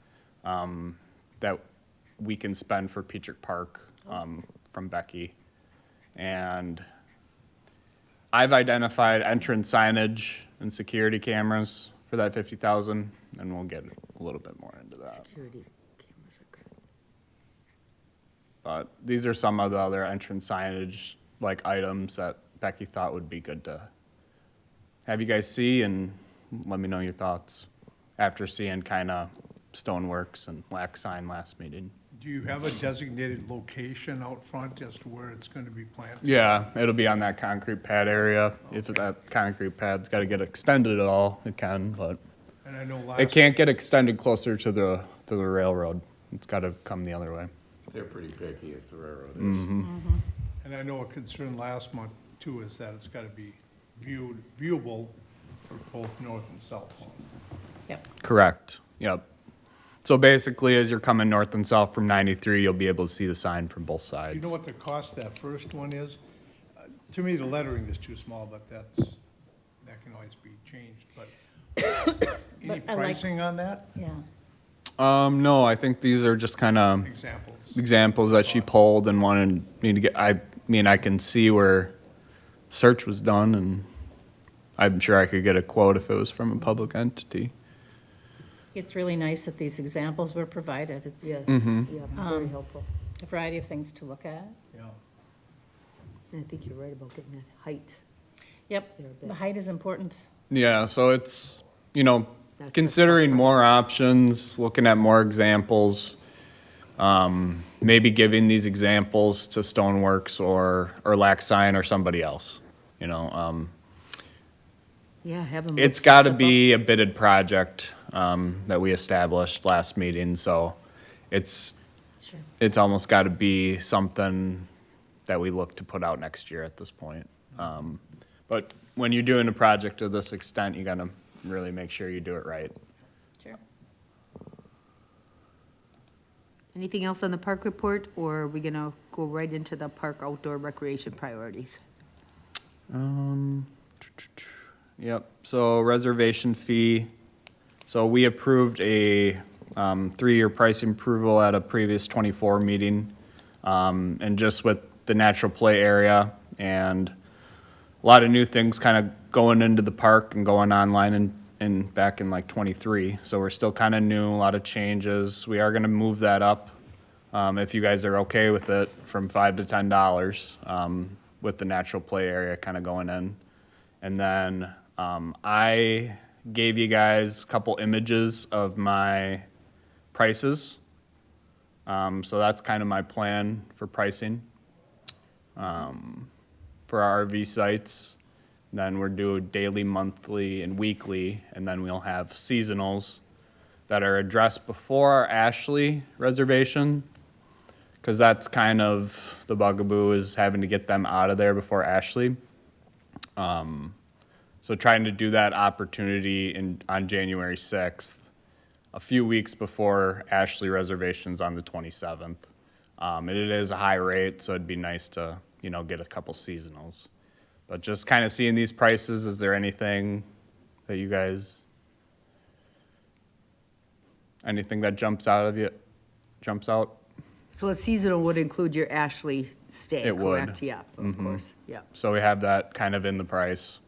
C: that we can spend for Peachick Park, from Becky. And I've identified entrance signage and security cameras for that 50,000, and we'll get a little bit more into that.
A: Security cameras are good.
C: But these are some of the other entrance signage, like items that Becky thought would be good to have you guys see, and let me know your thoughts after seeing kind of Stoneworks and lax sign last meeting.
E: Do you have a designated location out front as to where it's going to be planted?
C: Yeah, it'll be on that concrete pad area. If that concrete pad's got to get extended at all, it can, but
E: And I know
C: it
E: last,
C: can't get extended closer to the railroad. It's got to come the other way.
B: They're pretty picky as the railroad is.
E: and I know a concern last month too is that it's got to be viewable for both north and south.
D: Yep.
C: Correct. Yep. So basically, as you're coming north and south from 93, you'll be able to see the sign from both
E: Do you
C: sides.
E: know what the cost of that first one is? To me, the lettering is too small, but that can always be changed, but any
D: But I like-
E: pricing on that?
D: Yeah.
C: No, I think these are just kind of
E: Examples?
C: examples that she pulled and wanted me to get. I mean, I can see where search was done, and I'm sure I could get a quote if it was from a public entity.
D: It's really nice that these examples were provided. It's
A: Yes,
C: Mm-hmm.
A: yeah, very helpful.
D: a variety of things to look at.
E: Yeah.
A: And I think you're right about getting that height.
D: Yep,
A: They're a bit-
D: the height is important.
C: Yeah, so it's, you know,
A: That's
C: considering
A: tough one.
C: more options, looking at more examples, maybe giving these examples to Stoneworks or Lax Sign or somebody else, you know.
A: Yeah, have them.
C: It's got to be a bidded project that we established last meeting, so it's almost got to be something that we look to put out next year at this point. But when you're doing a project of this extent, you gotta really make sure you do it right.
D: Sure.
A: Anything else on the park report, or are we gonna go right into the park outdoor recreation priorities?
C: Yep, so reservation fee. So we approved a 3-year pricing approval at a previous 24 meeting. And just with the natural play area and a lot of new things kind of going into the park and going online and back in like 23. So we're still kind of new, a lot of changes. We are going to move that up, if you guys are okay with it, from $5 to $10, with the natural play area kind of going in. And then I gave you guys a couple images of my prices. So that's kind of my plan for pricing for our RV sites. Then we're doing daily, monthly, and weekly, and then we'll have seasonals that are addressed before our Ashley reservation, because that's kind of the bugaboo, is having to get them out of there before Ashley. So trying to do that opportunity on January 6th, a few weeks before Ashley reservations on the 27th. And it is a high rate, so it'd be nice to, get a couple seasonals. But just kind of seeing these prices, is there anything that you guys, anything that jumps out?
A: So a seasonal would include your Ashley stay,
C: It would.
A: correct? Yeah, of course, yeah.
C: So we have that kind of in the price.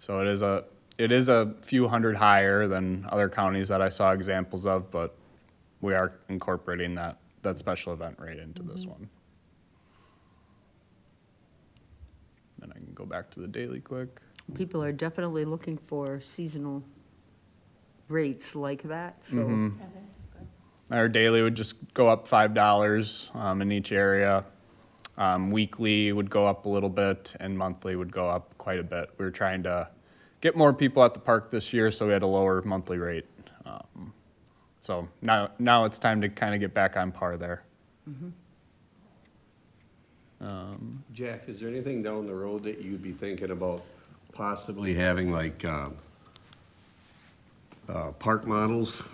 C: So it is a few hundred higher than other counties that I saw examples of, but we are incorporating that special event rate into this one. Then I can go back to the daily quick.
A: People are definitely looking for seasonal rates like that, so.
C: Our daily would just go up $5 in each area. Weekly would go up a little bit, and monthly would go up quite a bit. We were trying to get more people at the park this year, so we had a lower monthly rate. So now it's time to kind of get back on par there.
B: Jack, is there anything down the road that you'd be thinking about possibly having, like, park models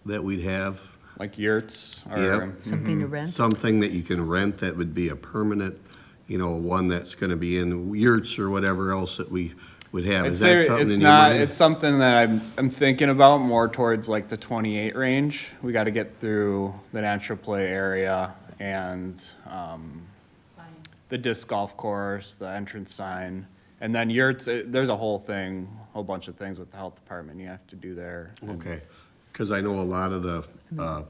B: that we'd have?
C: Like yurts or
B: Yep.
A: Something to rent?
B: Something that you can rent that would be a permanent, one that's gonna be in yurts or whatever else that we would have.
C: I'd
B: Is
C: say
B: that something
C: it's
B: in your
C: not,
B: mind?
C: it's something that I'm thinking about more towards like the 28 range. We got to get through the natural play area and the disc golf course, the entrance sign. And then yurts, there's a whole bunch of things with the health department you have to do there.
B: Okay, because I know a lot of the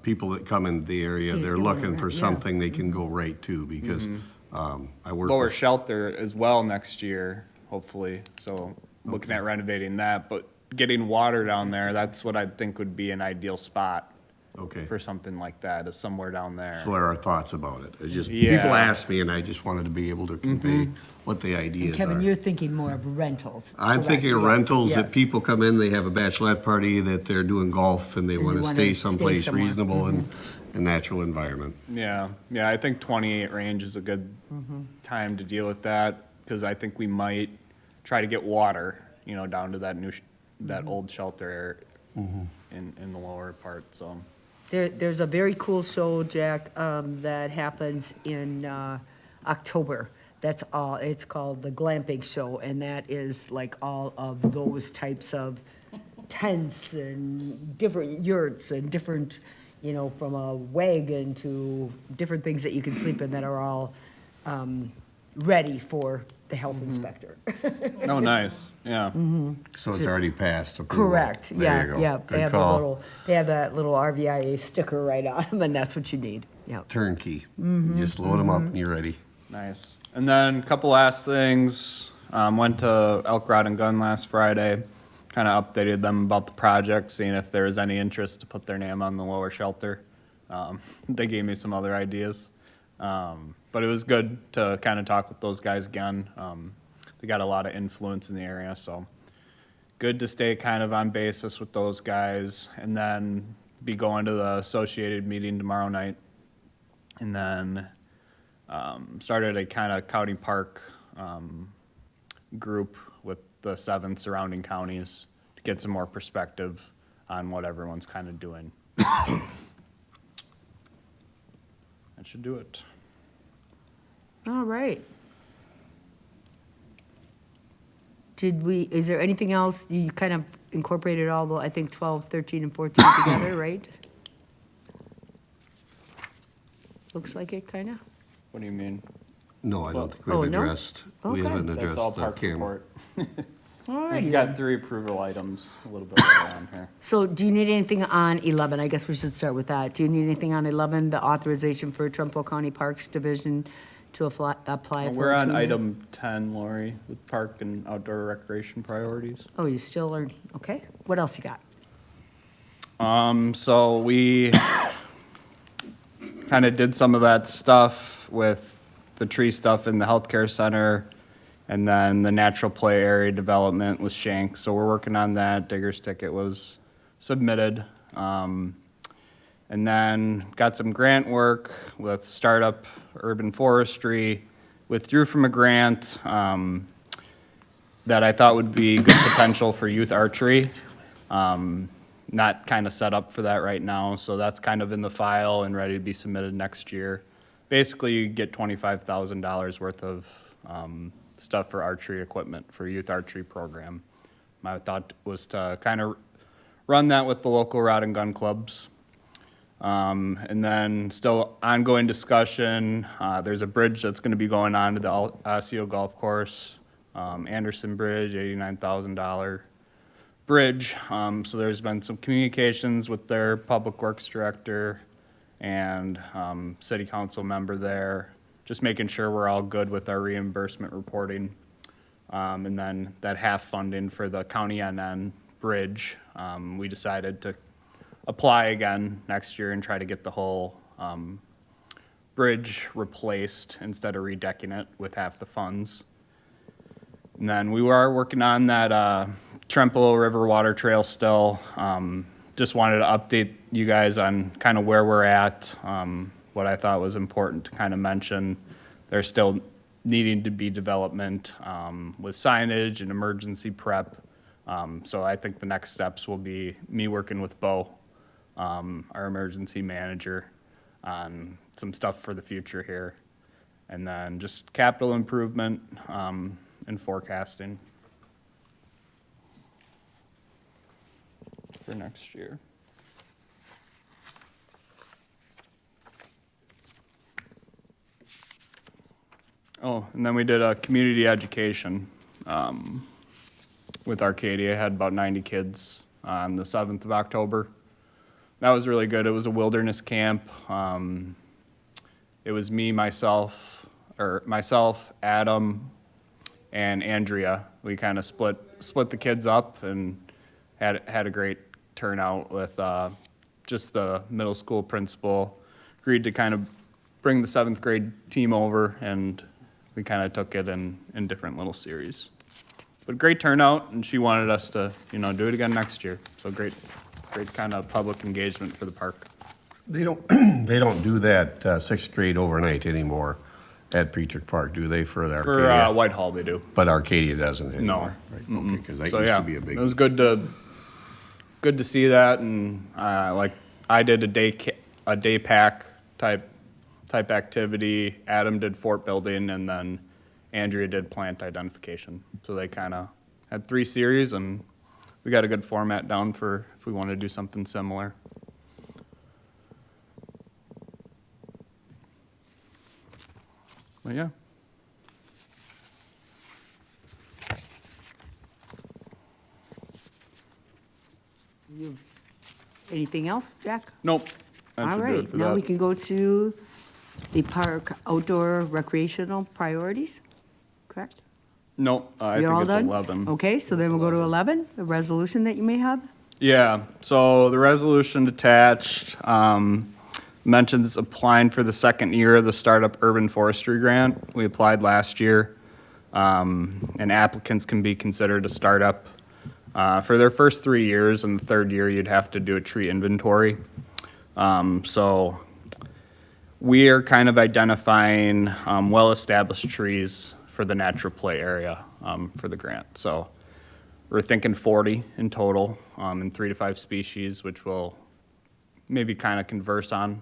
B: people that come into the area,
A: Yeah,
B: they're
A: they wanna
B: looking
A: rent,
B: for
A: yeah.
B: something they can go right to, because I work
C: Lower
B: with,
C: shelter as well next year, hopefully. So looking at renovating that, but getting water down there, that's what I think would be an ideal spot
B: okay.
C: for something like that, is somewhere down there.
B: So there are thoughts about it. It's just,
C: Yeah.
B: people ask me, and I just wanted to be able to convey what the ideas
A: Kevin,
B: are.
A: you're thinking more of rentals.
B: I'm
A: correct?
B: thinking of
A: Yes,
B: rentals, that
A: yes.
B: people come in, they have a bachelorette party, that they're doing golf, and they
A: And
B: want
A: you
B: to
A: wanna
B: stay
A: stay
B: someplace
A: somewhere.
B: reasonable and a natural environment.
C: Yeah, I think 28 range is a good time to deal with that, because I think we might try to get water, down to that that old shelter in the lower part, so.
A: There's a very cool show, Jack, that happens in October. That's all, it's called the Glamping Show, and that is like all of those types of tents and different yurts and different, from a wagon to different things that you can sleep in that are all ready for the health inspector.
C: Oh, nice, yeah.
B: So it's already passed approval.
A: Correct,
B: There you
A: yeah,
B: go.
A: yeah.
B: Good call.
A: They have that little RVIA sticker right on them, and that's what you need, yeah.
B: Turnkey. Just load them up and you're ready.
C: Nice. And then a couple last things. Went to Elk Rod and Gun last Friday. Kind of updated them about the project, seeing if there was any interest to put their name on the lower shelter. They gave me some other ideas. But it was good to kind of talk with those guys again. They got a lot of influence in the area, so good to stay kind of on basis with those guys. And then be going to the associated meeting tomorrow night. And then started a kind of County Park group with the 7 surrounding counties to get some more perspective on what everyone's kind of doing. That should do it.
A: All right. Is there anything else? You kind of incorporated all the, I think, 12, 13, and 14 together, right? Looks like it, kind of?
C: What do you mean?
B: No, I don't think
A: Oh,
B: we've
A: no?
B: addressed, we
A: Okay.
B: haven't
C: That's all
B: addressed the
C: park
B: camera.
C: report.
A: All
C: We've
A: righty.
C: got 3 approval items a little bit later on here.
A: So do you need anything on 11? I guess we should start with that. Do you need anything on 11, the authorization for Trempealeau County Parks Division to apply for
C: We're
A: a
C: on
A: 2-year?
C: item 10, Lori, with park and outdoor recreation priorities.
A: Oh, you still are, okay. What else you got?
C: So we kind of did some of that stuff with the tree stuff in the healthcare center and then the natural play area development with Shank. So we're working on that. Digger's ticket was submitted. And then got some grant work with Startup Urban Forestry. Withdrew from a grant that I thought would be good potential for youth archery. Not kind of set up for that right now, so that's kind of in the file and ready to be submitted next year. Basically, you get $25,000 worth of stuff for archery equipment for youth archery program. My thought was to kind of run that with the local rod and gun clubs. And then still ongoing discussion, there's a bridge that's gonna be going on to the Osseo Golf Course, Anderson Bridge, $89,000 bridge. So there's been some communications with their public works director and city council member there, just making sure we're all good with our reimbursement reporting. And then that half funding for the County NN bridge, we decided to apply again next year and try to get the whole bridge replaced instead of redecking it with half the funds. And then we are working on that Trempealeau River Water Trail still. Just wanted to update you guys on kind of where we're at. What I thought was important to kind of mention, there's still needing to be development with signage and emergency prep. So I think the next steps will be me working with Bo, our emergency manager, on some stuff for the future here. And then just capital improvement and forecasting for next year. Oh, and then we did a community education with Arcadia. Had about 90 kids on the 7th of October. That was really good. It was a wilderness camp. It was myself, Adam, and Andrea. We kind of split the kids up and had a great turnout with just the middle school principal. Agreed to kind of bring the 7th grade team over, and we kind of took it in different little series. But great turnout, and she wanted us to, do it again next year. So great kind of public engagement for the park.
B: They don't, they don't do that 6th grade overnight anymore at Preacher Park, do they, for the
C: For
B: Arcadia?
C: Whitehall, they do.
B: But Arcadia doesn't
C: No.
B: anymore? Right, okay, because that
C: So
B: used
C: yeah,
B: to be a big.
C: it was good to see that, and like I did a day pack type activity. Adam did fort building, and then Andrea did plant identification. So they kind of had 3 series, and we got a good format down for if we want to do something similar. But yeah.
A: Anything else, Jack?
C: Nope. That
A: All
C: should do it
A: right,
C: for
A: now
C: that.
A: we can go to the park outdoor recreational priorities, correct?
C: Nope, I
A: You're
C: think
A: all
C: it's
A: done?
C: 11.
A: Okay, so then we'll go to 11, the resolution that you may have.
C: Yeah, so the resolution attached mentions applying for the 2nd year of the Startup Urban Forestry Grant. We applied last year, and applicants can be considered a startup. For their first 3 years, and the 3rd year, you'd have to do a tree inventory. So we are kind of identifying well-established trees for the natural play area. for the grant. So we're thinking 40 in total, in 3 to 5 species, which we'll maybe kind of converse on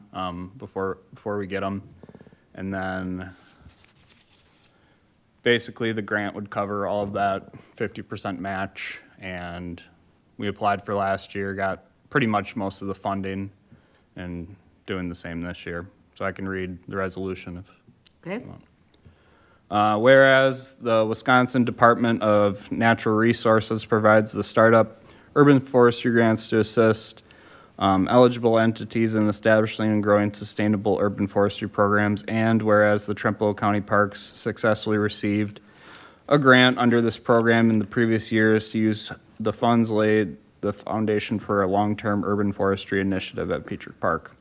C: before we get them. And then basically the grant would cover all of that 50% match, and we applied for last year, got pretty much most of the funding, and doing the same this year. So I can read the resolution if.
A: Okay?
C: Whereas the Wisconsin Department of Natural Resources provides the startup urban forestry grants to assist eligible entities in establishing and growing sustainable urban forestry programs, and whereas the Trempealeau County Parks successfully received a grant under this program in the previous years to use the funds laid the foundation for a long-term urban forestry initiative at Petrick Park.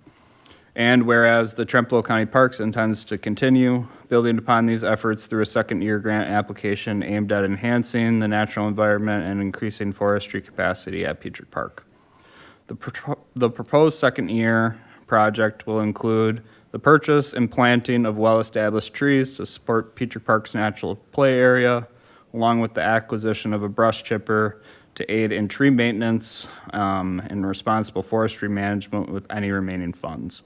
C: And whereas the Trempealeau County Parks intends to continue building upon these efforts through a second-year grant application aimed at enhancing the natural environment and increasing forestry capacity at Petrick Park. The proposed second-year project will include the purchase and planting of well-established trees to support Petrick Park's natural play area, along with the acquisition of a brush chipper to aid in tree maintenance and responsible forestry management with any remaining funds.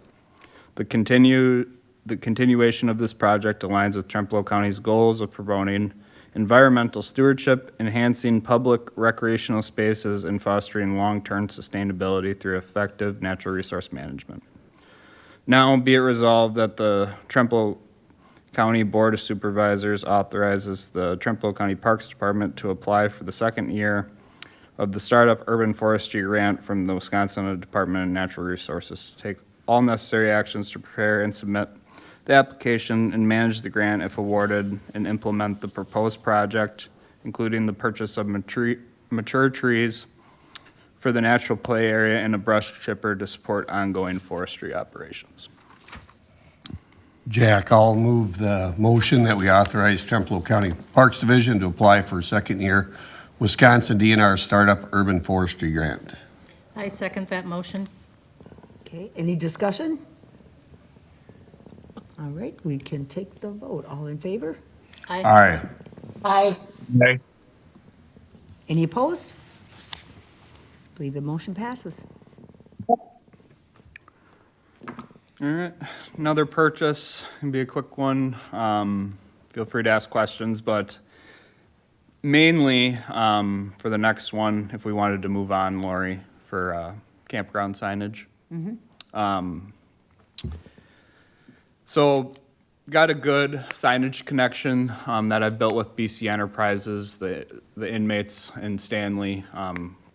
C: The continuation of this project aligns with Trempealeau County's goals of promoting environmental stewardship, enhancing public recreational spaces, and fostering long-term sustainability through effective natural resource management. Now be it resolved that the Trempealeau County Board of Supervisors authorizes the Trempealeau County Parks Department to apply for the second year of the Startup Urban Forestry Grant from the Wisconsin Department of Natural Resources to take all necessary actions to prepare and submit the application and manage the grant if awarded, and implement the proposed project, including the purchase of mature trees for the natural play area and a brush chipper to support ongoing forestry operations.
B: Jack, I'll move the motion that we authorize Trempealeau County Parks Division to apply for a second-year Wisconsin DNR Startup Urban Forestry Grant.
D: I second that motion.
A: Okay, any discussion? All right, we can take the vote. All in favor?
B: Aye.
G: Aye.
F: Nay.
A: Any opposed? Believe the motion passes.
C: All right, another purchase, can be a quick one. Feel free to ask questions, but mainly for the next one, if we wanted to move on, Lori, for campground signage. So got a good signage connection that I've built with BC Enterprises, the inmates in Stanley,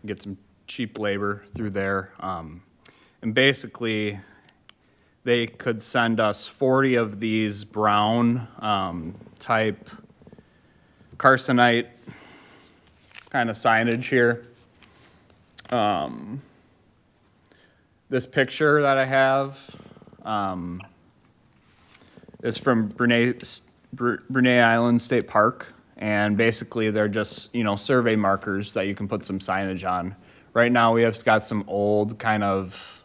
C: get some cheap labor through there. And basically, they could send us 40 of these brown type Carsonite kind of signage here. This picture that I have is from Brunei Island State Park, and basically they're just, survey markers that you can put some signage on. Right now we have got some old kind of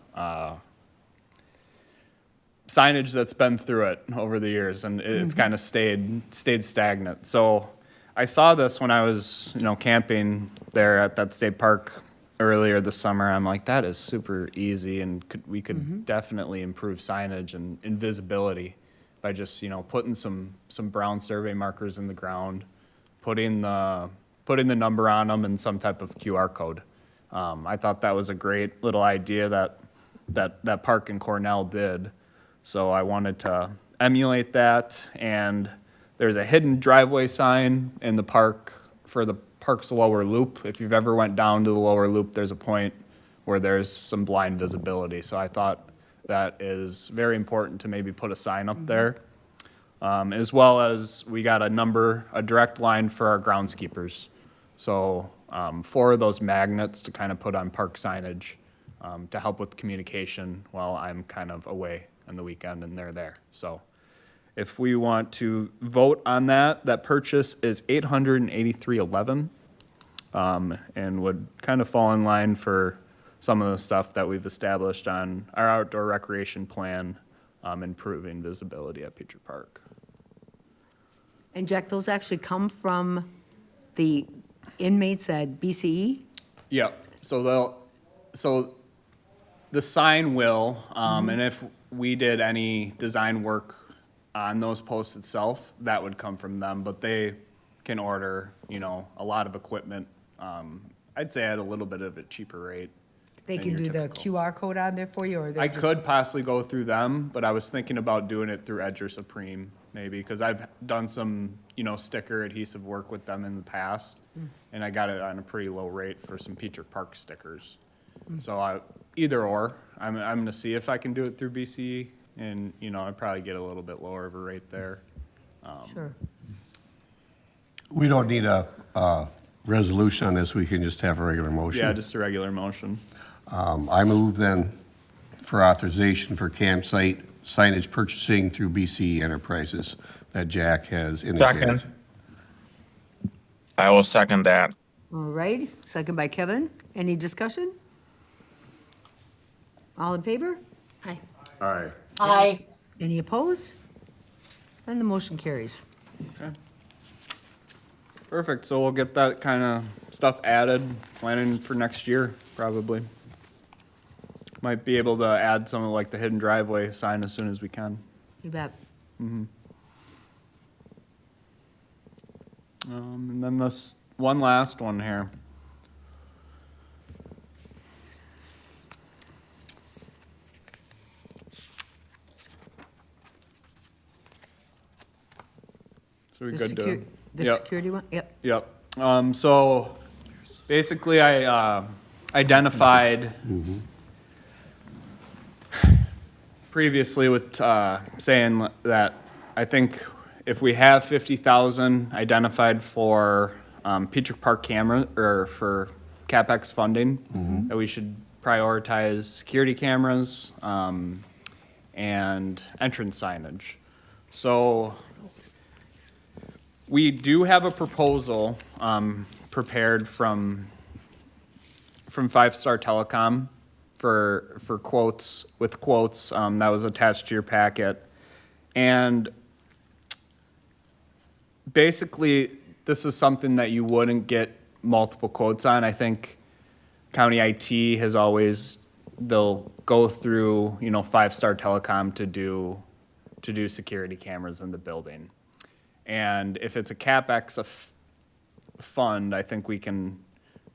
C: signage that's been through it over the years, and it's kind of stayed stagnant. So I saw this when I was, camping there at that state park earlier this summer. I'm like, that is super easy, and we could definitely improve signage and visibility by just, putting some brown survey markers in the ground, putting the number on them and some type of QR code. I thought that was a great little idea that park in Cornell did. So I wanted to emulate that, and there's a hidden driveway sign in the park for the park's lower loop. If you've ever went down to the lower loop, there's a point where there's some blind visibility. So I thought that is very important to maybe put a sign up there. As well as we got a direct line for our groundskeepers. So 4 of those magnets to kind of put on park signage to help with communication while I'm kind of away on the weekend and they're there. So if we want to vote on that purchase is $883.11, and would kind of fall in line for some of the stuff that we've established on our outdoor recreation plan, improving visibility at Petrick Park.
A: And Jack, those actually come from the inmates at BCE?
C: Yep, so the sign will, and if we did any design work on those posts itself, that would come from them, but they can order, a lot of equipment, I'd say at a little bit of a cheaper rate.
A: They
C: than
A: can
C: your
A: do the
C: typical.
A: QR code on there for you, or they're
C: I
A: just?
C: could possibly go through them, but I was thinking about doing it through Edge or Supreme, maybe, because I've done some, sticker adhesive work with them in the past, and I got it on a pretty low rate for some Peacher Park stickers. So either or, I'm gonna see if I can do it through BCE, and, I'd probably get a little bit lower of a rate there.
A: Sure.
B: We don't need a resolution on this, we can just have a regular motion.
C: Yeah, just a regular motion.
B: I move then for authorization for campsite signage purchasing through BC Enterprises that Jack has indicated.
F: Second. I will second that.
A: All right, second by Kevin. Any discussion? All in favor?
D: Aye.
B: Aye.
G: Aye.
A: Any opposed? And the motion carries.
C: Perfect, so we'll get that kind of stuff added, planning for next year, probably. Might be able to add some of like the hidden driveway sign as soon as we can.
A: You bet.
C: And then this one last one here. So we
A: The
C: good to?
A: secu- The
C: Yep.
A: security one? Yep.
C: Yep. So basically I identified previously with saying that I think if we have 50,000 identified for Peacher Park camera or for CapEx funding, that we should prioritize security cameras and entrance signage. So we do have a proposal prepared from Five Star Telecom for quotes, that was attached to your packet. And basically, this is something that you wouldn't get multiple quotes on. I think county IT has always, they'll go through, Five Star Telecom to do security cameras in the building. And if it's a CapEx fund, I think we can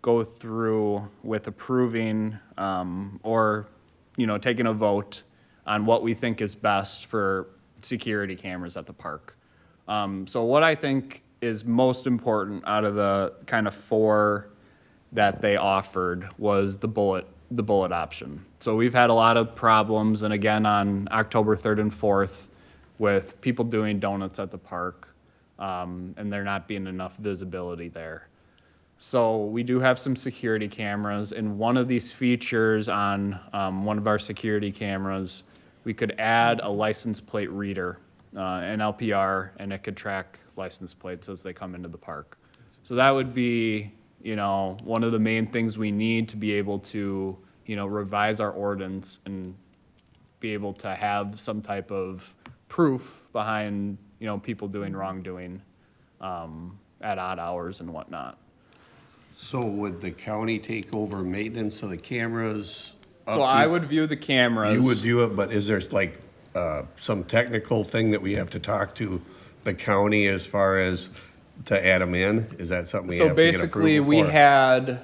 C: go through with approving or, taking a vote on what we think is best for security cameras at the park. So what I think is most important out of the kind of four that they offered was the bullet option. So we've had a lot of problems, and again, on October 3rd and 4th, with people doing donuts at the park, and there not being enough visibility there. So we do have some security cameras, and one of these features on one of our security cameras, we could add a license plate reader, an LPR, and it could track license plates as they come into the park. So that would be, one of the main things we need to be able to, revise our ordinance and be able to have some type of proof behind, people doing wrongdoing at odd hours and whatnot.
B: So would the county take over maintenance of the cameras?
C: So I would view the cameras.
B: You would view it, but is there like some technical thing that we have to talk to the county as far as to add them in? Is that something we
C: So
B: have to get
C: basically,
B: approval
C: we
B: for?
C: had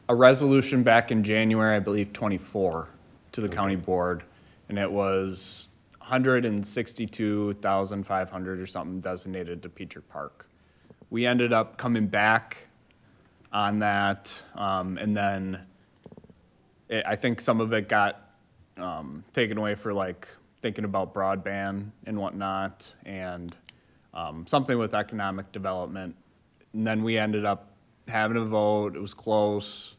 C: a resolution back in January, I believe, 24, to the county board, and it was 162,500 or something designated to Peacher Park. We ended up coming back on that, and then I think some of it got taken away for like thinking about broadband and whatnot, and something with economic development. And then we ended up having a vote, it was close,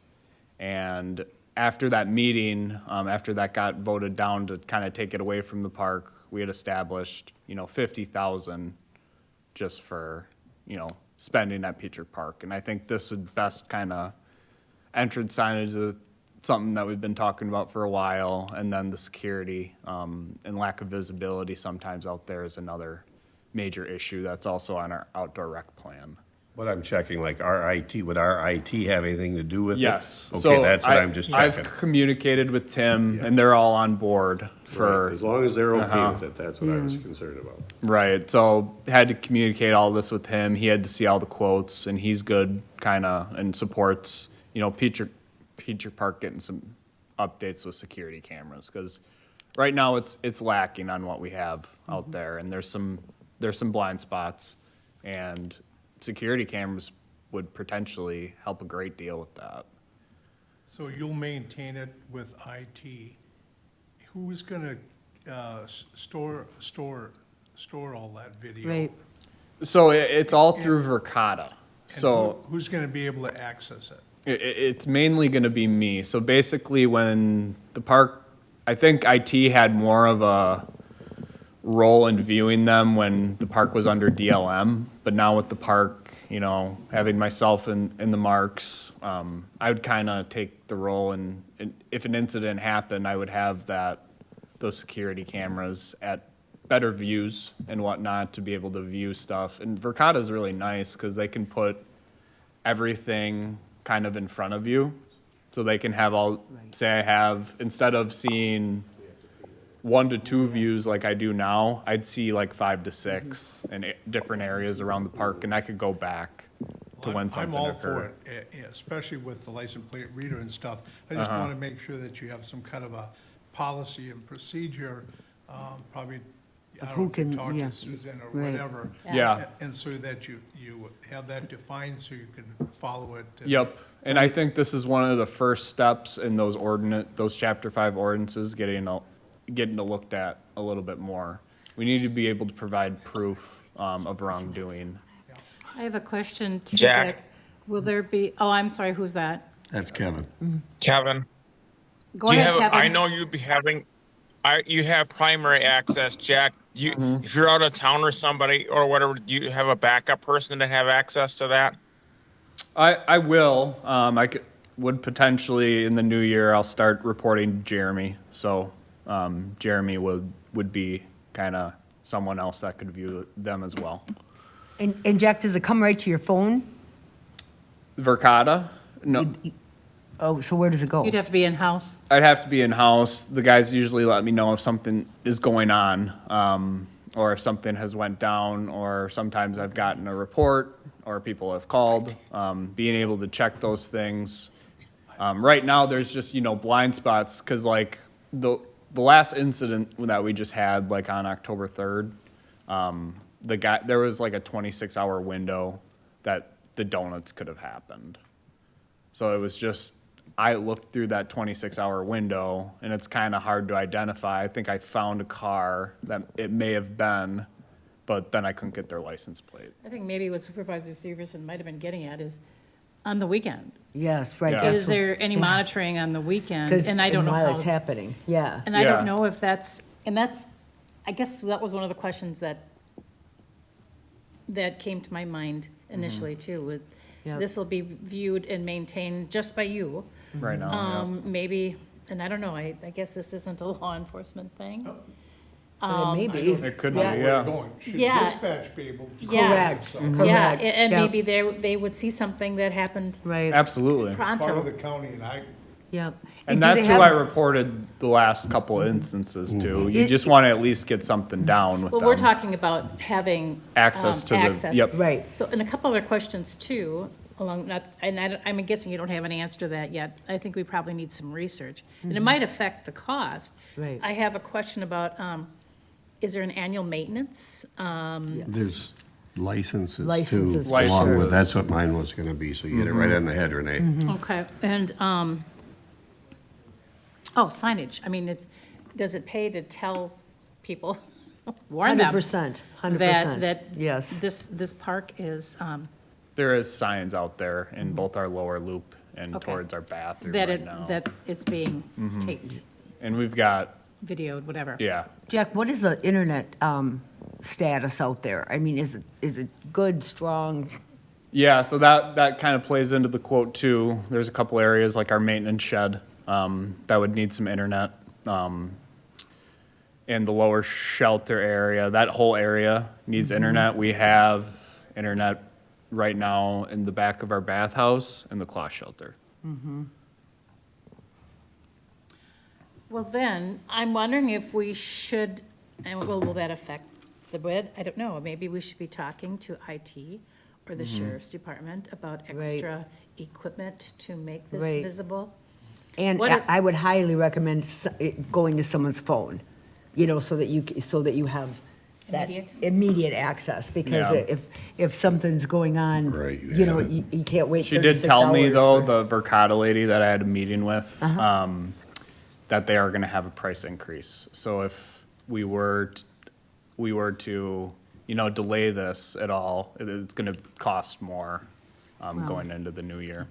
C: and after that meeting, after that got voted down to kind of take it away from the park, we had established, 50,000 just for, spending at Peacher Park. And I think this would best kind of, entrance signage is something that we've been talking about for a while, and then the security, and lack of visibility sometimes out there is another major issue that's also on our outdoor rec plan.
B: But I'm checking, like, our IT, would our IT have anything to do with it?
C: Yes.
B: Okay,
C: So
B: that's what I'm just
C: I've
B: checking.
C: communicated with Tim, and they're all on board for.
B: Right, as long as they're okay with it, that's what I was concerned about.
C: Right, so had to communicate all this with him. He had to see all the quotes, and he's good, kind of, and supports, Peacher Park getting some updates with security cameras, because right now it's lacking on what we have out there, and there's some blind spots, and security cameras would potentially help a great deal with that.
E: So you'll maintain it with IT. Who's gonna store all that video?
A: Right.
C: So it's all through Verkada.
E: And
C: So
E: who's gonna be able to access it?
C: it's mainly going to be me. So basically, when the park, I think IT had more of a role in viewing them when the park was under DLM, but now with the park, having myself in the marks, I would kind of take the role, and if an incident happened, I would have those security cameras at better views and whatnot to be able to view stuff. And Verkada is really nice because they can put everything kind of in front of you. So they can have say I have, instead of seeing 1 to 2 views like I do now, I'd see like 5 to 6 in different areas around the park, and I could go back to when something
E: I'm all
C: occurred.
E: for it, especially with the license plate reader and stuff. I just want to make sure that you have some kind of a policy and procedure, probably, I
A: who
E: don't
A: can-
E: know, talk
A: yeah.
E: to Susan or
A: Right.
E: whatever.
C: Yeah.
E: And so that you have that defined so you can follow it. and-
C: Yep, and I think this is one of the first steps in those Chapter 5 ordinances getting looked at a little bit more. We need to be able to provide proof of wrongdoing.
D: I have a question to
F: Jack.
D: Jack. Will there be, oh, I'm sorry, who's that?
B: That's Kevin.
F: Kevin,
D: Go
F: do you
D: ahead,
F: have,
D: Kevin.
F: I know you'd be having, you have primary access, Jack. If you're out of town or somebody or whatever, do you have a backup person that have access to that?
C: I will, would potentially, in the new year, I'll start reporting to Jeremy. So Jeremy would be kind of someone else that could view them as well.
A: And Jack, does it come right to your phone?
C: Verkada? No,
A: Oh, so where does it go?
D: You'd have to be in-house.
C: I'd have to be in-house. The guys usually let me know if something is going on, or if something has went down, or sometimes I've gotten a report, or people have called, being able to check those things. Right now, there's just, blind spots, because like the last incident that we just had, like on October 3rd, there was like a 26-hour window that the donuts could have happened. So it was just, I looked through that 26-hour window, and it's kind of hard to identify. I think I found a car that it may have been, but then I couldn't get their license plate.
D: I think maybe what Supervisor Severson might have been getting at is on the weekend.
A: Yes, right.
C: Yeah.
A: that's
D: Is
A: what-
D: there any monitoring on the weekend?
A: 'cause-
D: And I don't know
A: while it's
D: how,
A: happening, yeah.
D: and I
C: Yeah.
D: don't know if that's, I guess that was one of the questions that came to my mind initially too, with,
A: Yep.
D: this will be viewed and maintained just by you.
C: Right now, yeah.
D: Maybe, and I don't know, I guess this isn't a law enforcement thing.
A: But it may be.
C: It could be,
A: Yeah.
E: Where
C: yeah.
E: you're going. Should
D: Yeah.
E: dispatch be able to?
D: Yeah.
A: Correct,
D: Yeah,
A: correct.
D: and
A: Yep.
D: maybe they would see something that happened
A: Right,
C: Absolutely.
E: Part of
D: pronto.
E: the county, and
A: yep.
C: And
A: do they
C: that's who
A: have-
C: I reported the last couple instances to. You just want to at least get something down with
D: Well,
C: them.
D: we're talking about having.
C: Access to the-
D: access.
C: yep.
A: Right.
D: So, and a couple other questions too, along that, I'm guessing you don't have an answer to that yet. I think we probably need some research. And it might affect the cost.
A: Right.
D: I have a question about, is there an annual maintenance?
B: There's licenses too,
A: Licenses,
B: along
C: Licenses.
B: with, that's what mine was gonna be, so you hit it right on the head, Renee.
D: Okay, and, signage. I mean, does it pay to tell people, warn them?
A: 100%, 100%.
D: That
A: Yes.
D: this park is,
C: There is signs out there in both our lower loop and
D: Okay.
C: towards our bathroom
D: that
C: right now.
D: that it's being taped,
C: And we've got,
D: videoed, whatever.
C: yeah,
A: Jack, what is the internet status out there? I mean, is it good, strong?
C: yeah, so that kind of plays into the quote too. There's a couple areas like our maintenance shed that would need some internet. and the lower shelter area, that whole area needs internet. We have internet right now in the back of our bathhouse and the cloth shelter.
D: Well, then, I'm wondering if we should, and will that affect the bid? I don't know. Maybe we should be talking to IT or the sheriff's department about
A: Right.
D: extra equipment to make this
A: Right.
D: visible.
A: And
D: What if-
A: I would highly recommend going to someone's phone, so that you have that
D: Immediate?
A: immediate access, because
C: Yeah.
A: if something's going on,
B: Right, you
A: you know,
B: have it.
A: you can't wait
C: She
A: 36
C: did tell me
A: hours
C: though,
A: for-
C: the Verkada lady that I had a meeting with, that they are gonna have a price increase. So if we were to, delay this at all, it's gonna cost more, going into the new year.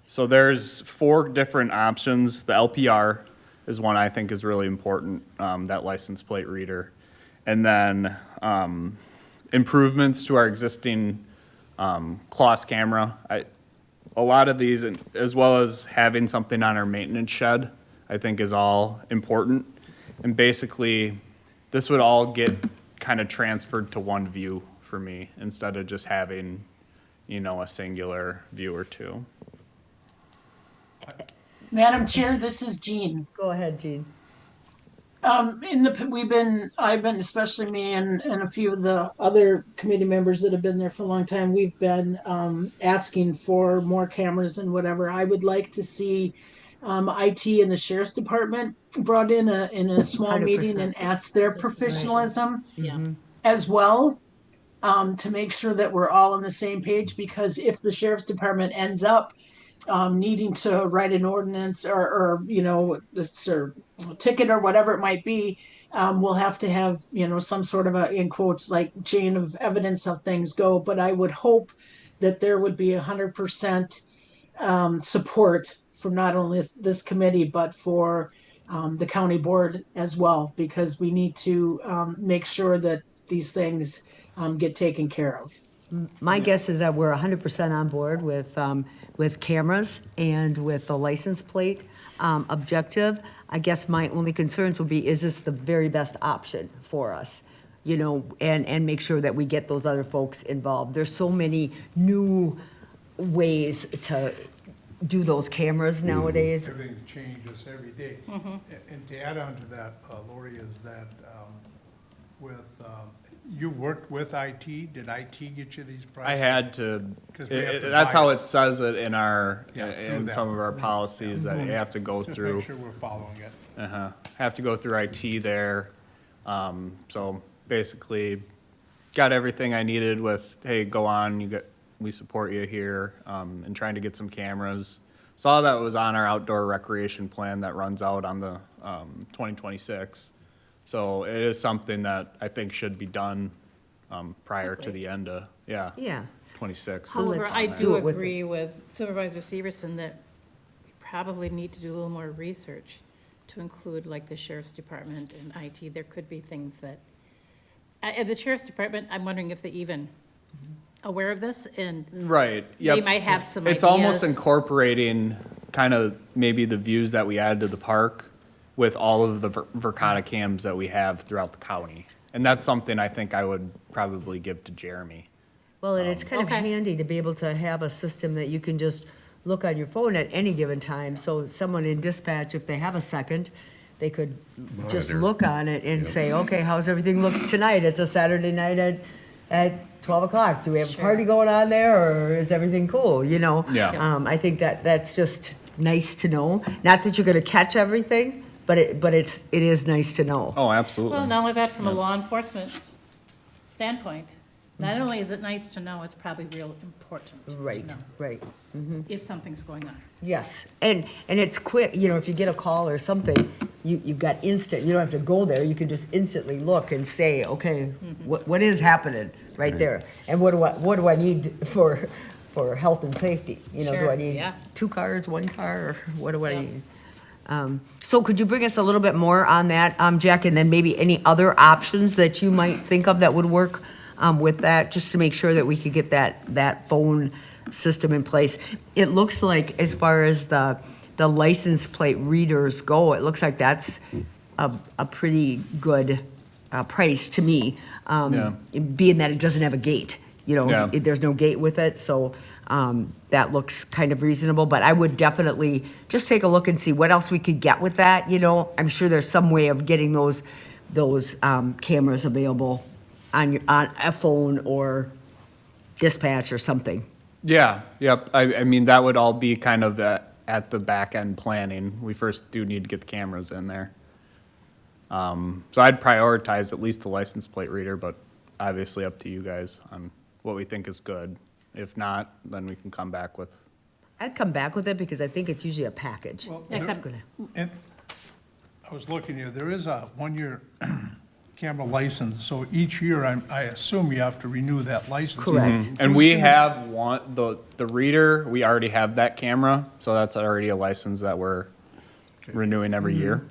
C: So there's 4 different options. The LPR is one I think is really important, that license plate reader. And then, improvements to our existing, cloth camera. A lot of these, as well as having something on our maintenance shed, I think is all important. And basically, this would all get kind of transferred to one view for me, instead of just having, a singular view or two.
G: Madam Chair, this is Jean.
A: Go ahead, Jean.
G: I've been, especially me and a few of the other committee members that have been there for a long time, we've been, asking for more cameras and whatever. I would like to see, IT and the sheriff's department brought in a small meeting
A: 100%.
G: and ask their professionalism
D: Yeah.
G: as well, to make sure that we're all on the same page, because if the sheriff's department ends up needing to write an ordinance or this or ticket or whatever it might be, we'll have to have some sort of a, in quotes, like chain of evidence of things go. But I would hope that there would be 100% support from not only this committee but for the county board as well, because we need to make sure that these things get taken care of.
A: My guess is that we're 100% on board with cameras and with the license plate objective. I guess my only concerns would be, is this the very best option for us? And make sure that we get those other folks involved. There's so many new ways to do those cameras nowadays.
E: Everything changes every day. And to add on to that, Lori, is that you worked with IT? Did IT get you these prices?
C: I had to,
E: 'Cause we have to
C: that's
E: buy
C: how
E: it.
C: it says it in our,
E: Yeah, through
C: in
E: them.
C: some of our policies, that you have to go
E: Just
C: through.
E: make sure we're following it.
C: Have to go through IT there. So basically, got everything I needed with, hey, go on, we support you here, and trying to get some cameras. Saw that was on our outdoor recreation plan that runs out on the 2026. So it is something that I think should be done prior to the end of,
A: Yeah.
C: 26.
A: Well,
D: However,
A: let's
D: I
A: do
D: do
A: it with
D: agree with Supervisor Severson that we probably need to do a little more research to include like the sheriff's department and IT. There could be things that, and the sheriff's department, I'm wondering if they even aware of this and
C: Right,
D: they
C: yep.
D: might have some
C: It's almost
D: ideas.
C: incorporating kind of maybe the views that we added to the park with all of the Verkada cams that we have throughout the county. And that's something I think I would probably give to Jeremy.
A: Well, and it's kind of
D: Okay.
A: handy to be able to have a system that you can just look on your phone at any given time. So someone in dispatch, if they have a second, they could just
B: Monitor.
A: look on it and say, okay, how's everything look tonight? It's a Saturday night at 12 o'clock. Do we have a party going on there, or is everything cool,
C: Yeah.
A: I think that's just nice to know. Not that you're gonna catch everything, but it is nice to know.
C: Oh, absolutely.
D: Well, not only that, from a law enforcement standpoint, not only is it nice to know, it's probably real important to
A: Right,
D: know
A: right.
D: if something's going on.
A: Yes, and it's quick, if you get a call or something, you've got instant, you don't have to go there, you can just instantly look and say, okay, what is happening right there? And what do I need for health and safety? Do
D: Sure,
A: I need
D: yeah.
A: 2 cars, 1 car, or what do I
D: Yeah.
A: need? So could you bring us a little bit more on that, Jack, and then maybe any other options that you might think of that would work with that, just to make sure that we could get that phone system in place? It looks like, as far as the license plate readers go, it looks like that's a pretty good price to me.
C: Yeah.
A: Being that it doesn't have a gate,
C: Yeah.
A: there's no gate with it, so that looks kind of reasonable. But I would definitely just take a look and see what else we could get with that, I'm sure there's some way of getting those cameras available on a phone or dispatch or something.
C: Yeah, yep. I mean, that would all be kind of at the back end planning. We first do need to get the cameras in there. So I'd prioritize at least the license plate reader, but obviously up to you guys on what we think is good. If not, then we can come back with,
A: I'd come back with it because I think it's usually a package.
E: Well,
A: It's
D: Except-
A: gonna-
E: And I was looking here, there is a one-year camera license, so each year I assume you have to renew that license.
A: Correct.
C: and we have the reader, we already have that camera, so that's already a license that we're renewing every year.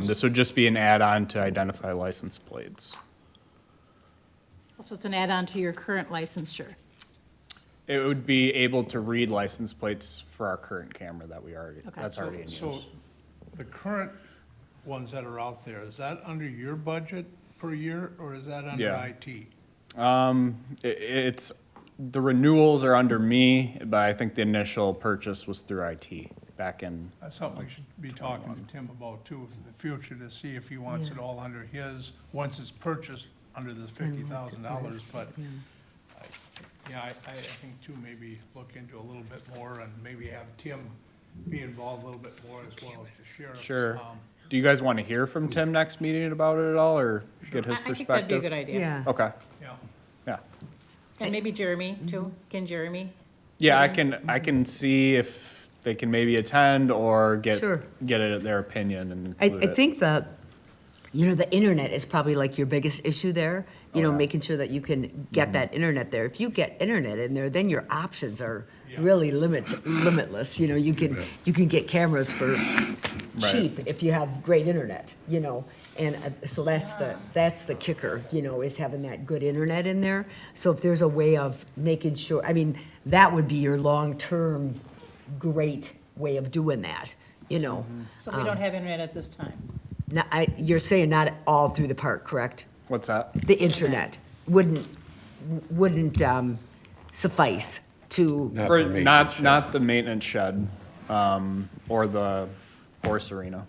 C: This would just be an add-on to identify license plates.
D: So it's an add-on to your current licensure.
C: It would be able to read license plates for our current camera that
D: Okay.
C: that's already in
E: So
C: use.
E: the current ones that are out there, is that under your budget per year, or is that under
C: Yeah.
E: IT?
C: It's, the renewals are under me, but I think the initial purchase was through IT back in,
E: That's something we should be talking to Tim about too, in the future, to see if he wants it all under his, once it's purchased under the $50,000, but yeah, I think too, maybe look into a little bit more and maybe have Tim be involved a little bit more as well as the sheriff.
C: sure. Do you guys want to hear from Tim next meeting about it at all, or get his
D: I think that'd be a
C: perspective?
D: good idea.
A: Yeah.
C: Okay,
E: Yeah.
C: yeah.
D: And maybe Jeremy too. Can Jeremy?
C: Yeah,
D: sit in?
C: I can see if they can maybe attend or get
A: Sure.
C: their opinion and
A: I
C: include it.
A: think the internet is probably like your biggest issue there,
C: yeah.
A: making sure that you can get that internet there. If you get internet in there, then your options are really limitless, you can get cameras for cheap if you have great internet, and so that's the kicker, is having that good internet in there. So if there's a way of making sure, I mean, that would be your long-term great way of doing that,
D: So we don't have internet at this time.
A: Now, you're saying not all through the park, correct?
C: What's that?
A: The internet wouldn't suffice to,
B: Not
C: For,
B: for maintenance shed.
C: not the maintenance shed, or the horse arena.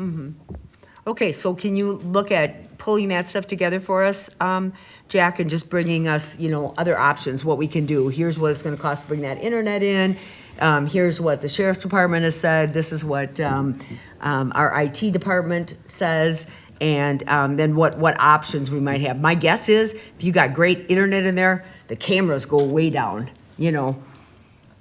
A: okay, so can you look at pulling that stuff together for us, Jack, and just bringing us, other options, what we can do? Here's what it's gonna cost to bring that internet in. Here's what the sheriff's department has said. This is what, our IT department says. And, then what options we might have. My guess is, if you got great internet in there, the cameras go way down,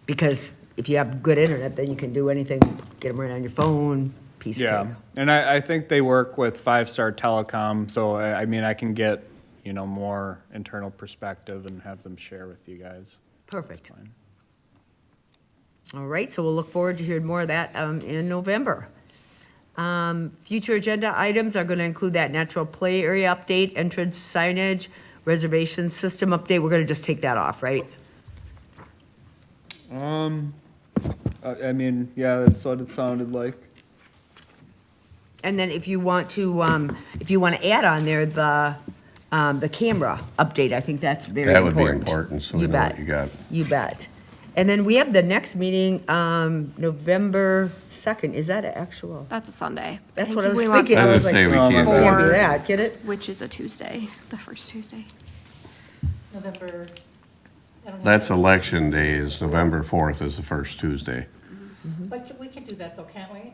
A: because if you have good internet, then you can do anything, get them right on your phone, piece of
C: Yeah,
A: cake.
C: and I think they work with Five Star Telecom, so I mean, I can get, more internal perspective and have them share with you guys.
A: Perfect.
C: Fine.
A: All right, so we'll look forward to hearing more of that in November. Future agenda items are going to include that natural play area update, entrance signage, reservation system update. We're going to just take that off, right?
C: I mean, yeah, that's what it sounded like.
A: And then if you want to add on there the camera update, I think that's very
B: That would be
A: important.
B: important, so we
A: You
B: know what
A: bet.
B: you got.
A: You bet. And then we have the next meeting, November 2nd. Is that actual?
H: That's a Sunday.
A: That's
H: think
A: what I was
H: we want
A: thinking.
B: I
A: I
B: was
A: was
B: gonna say,
A: like,
B: we can't.
H: Four.
A: can't do that, get it?
H: Which is a Tuesday, the first Tuesday.
D: November. I don't have-
B: That's election day, is November 4th is the first Tuesday.
D: But we can do that though, can't we?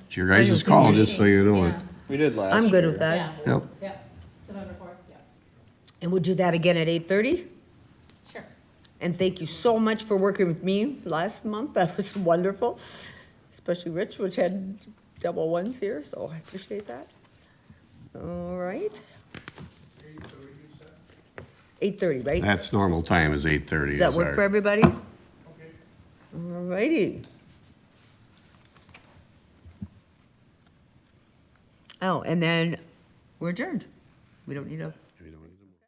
B: It's your guys' call, just so you know it.
D: Yeah.
C: We did last
A: I'm good
C: year.
A: with that.
D: Yeah,
B: Yep.
D: yeah, November 4th, yeah,
A: And we'll do that again at 8:30?
D: sure.
A: And thank you so much for working with me last month. That was wonderful, especially Rich, which had double ones here, so I appreciate that. All right. 8:30, right?
B: That's normal time is 8:30.
A: Does that work for everybody? All righty. Oh, and then we're adjourned. We don't need a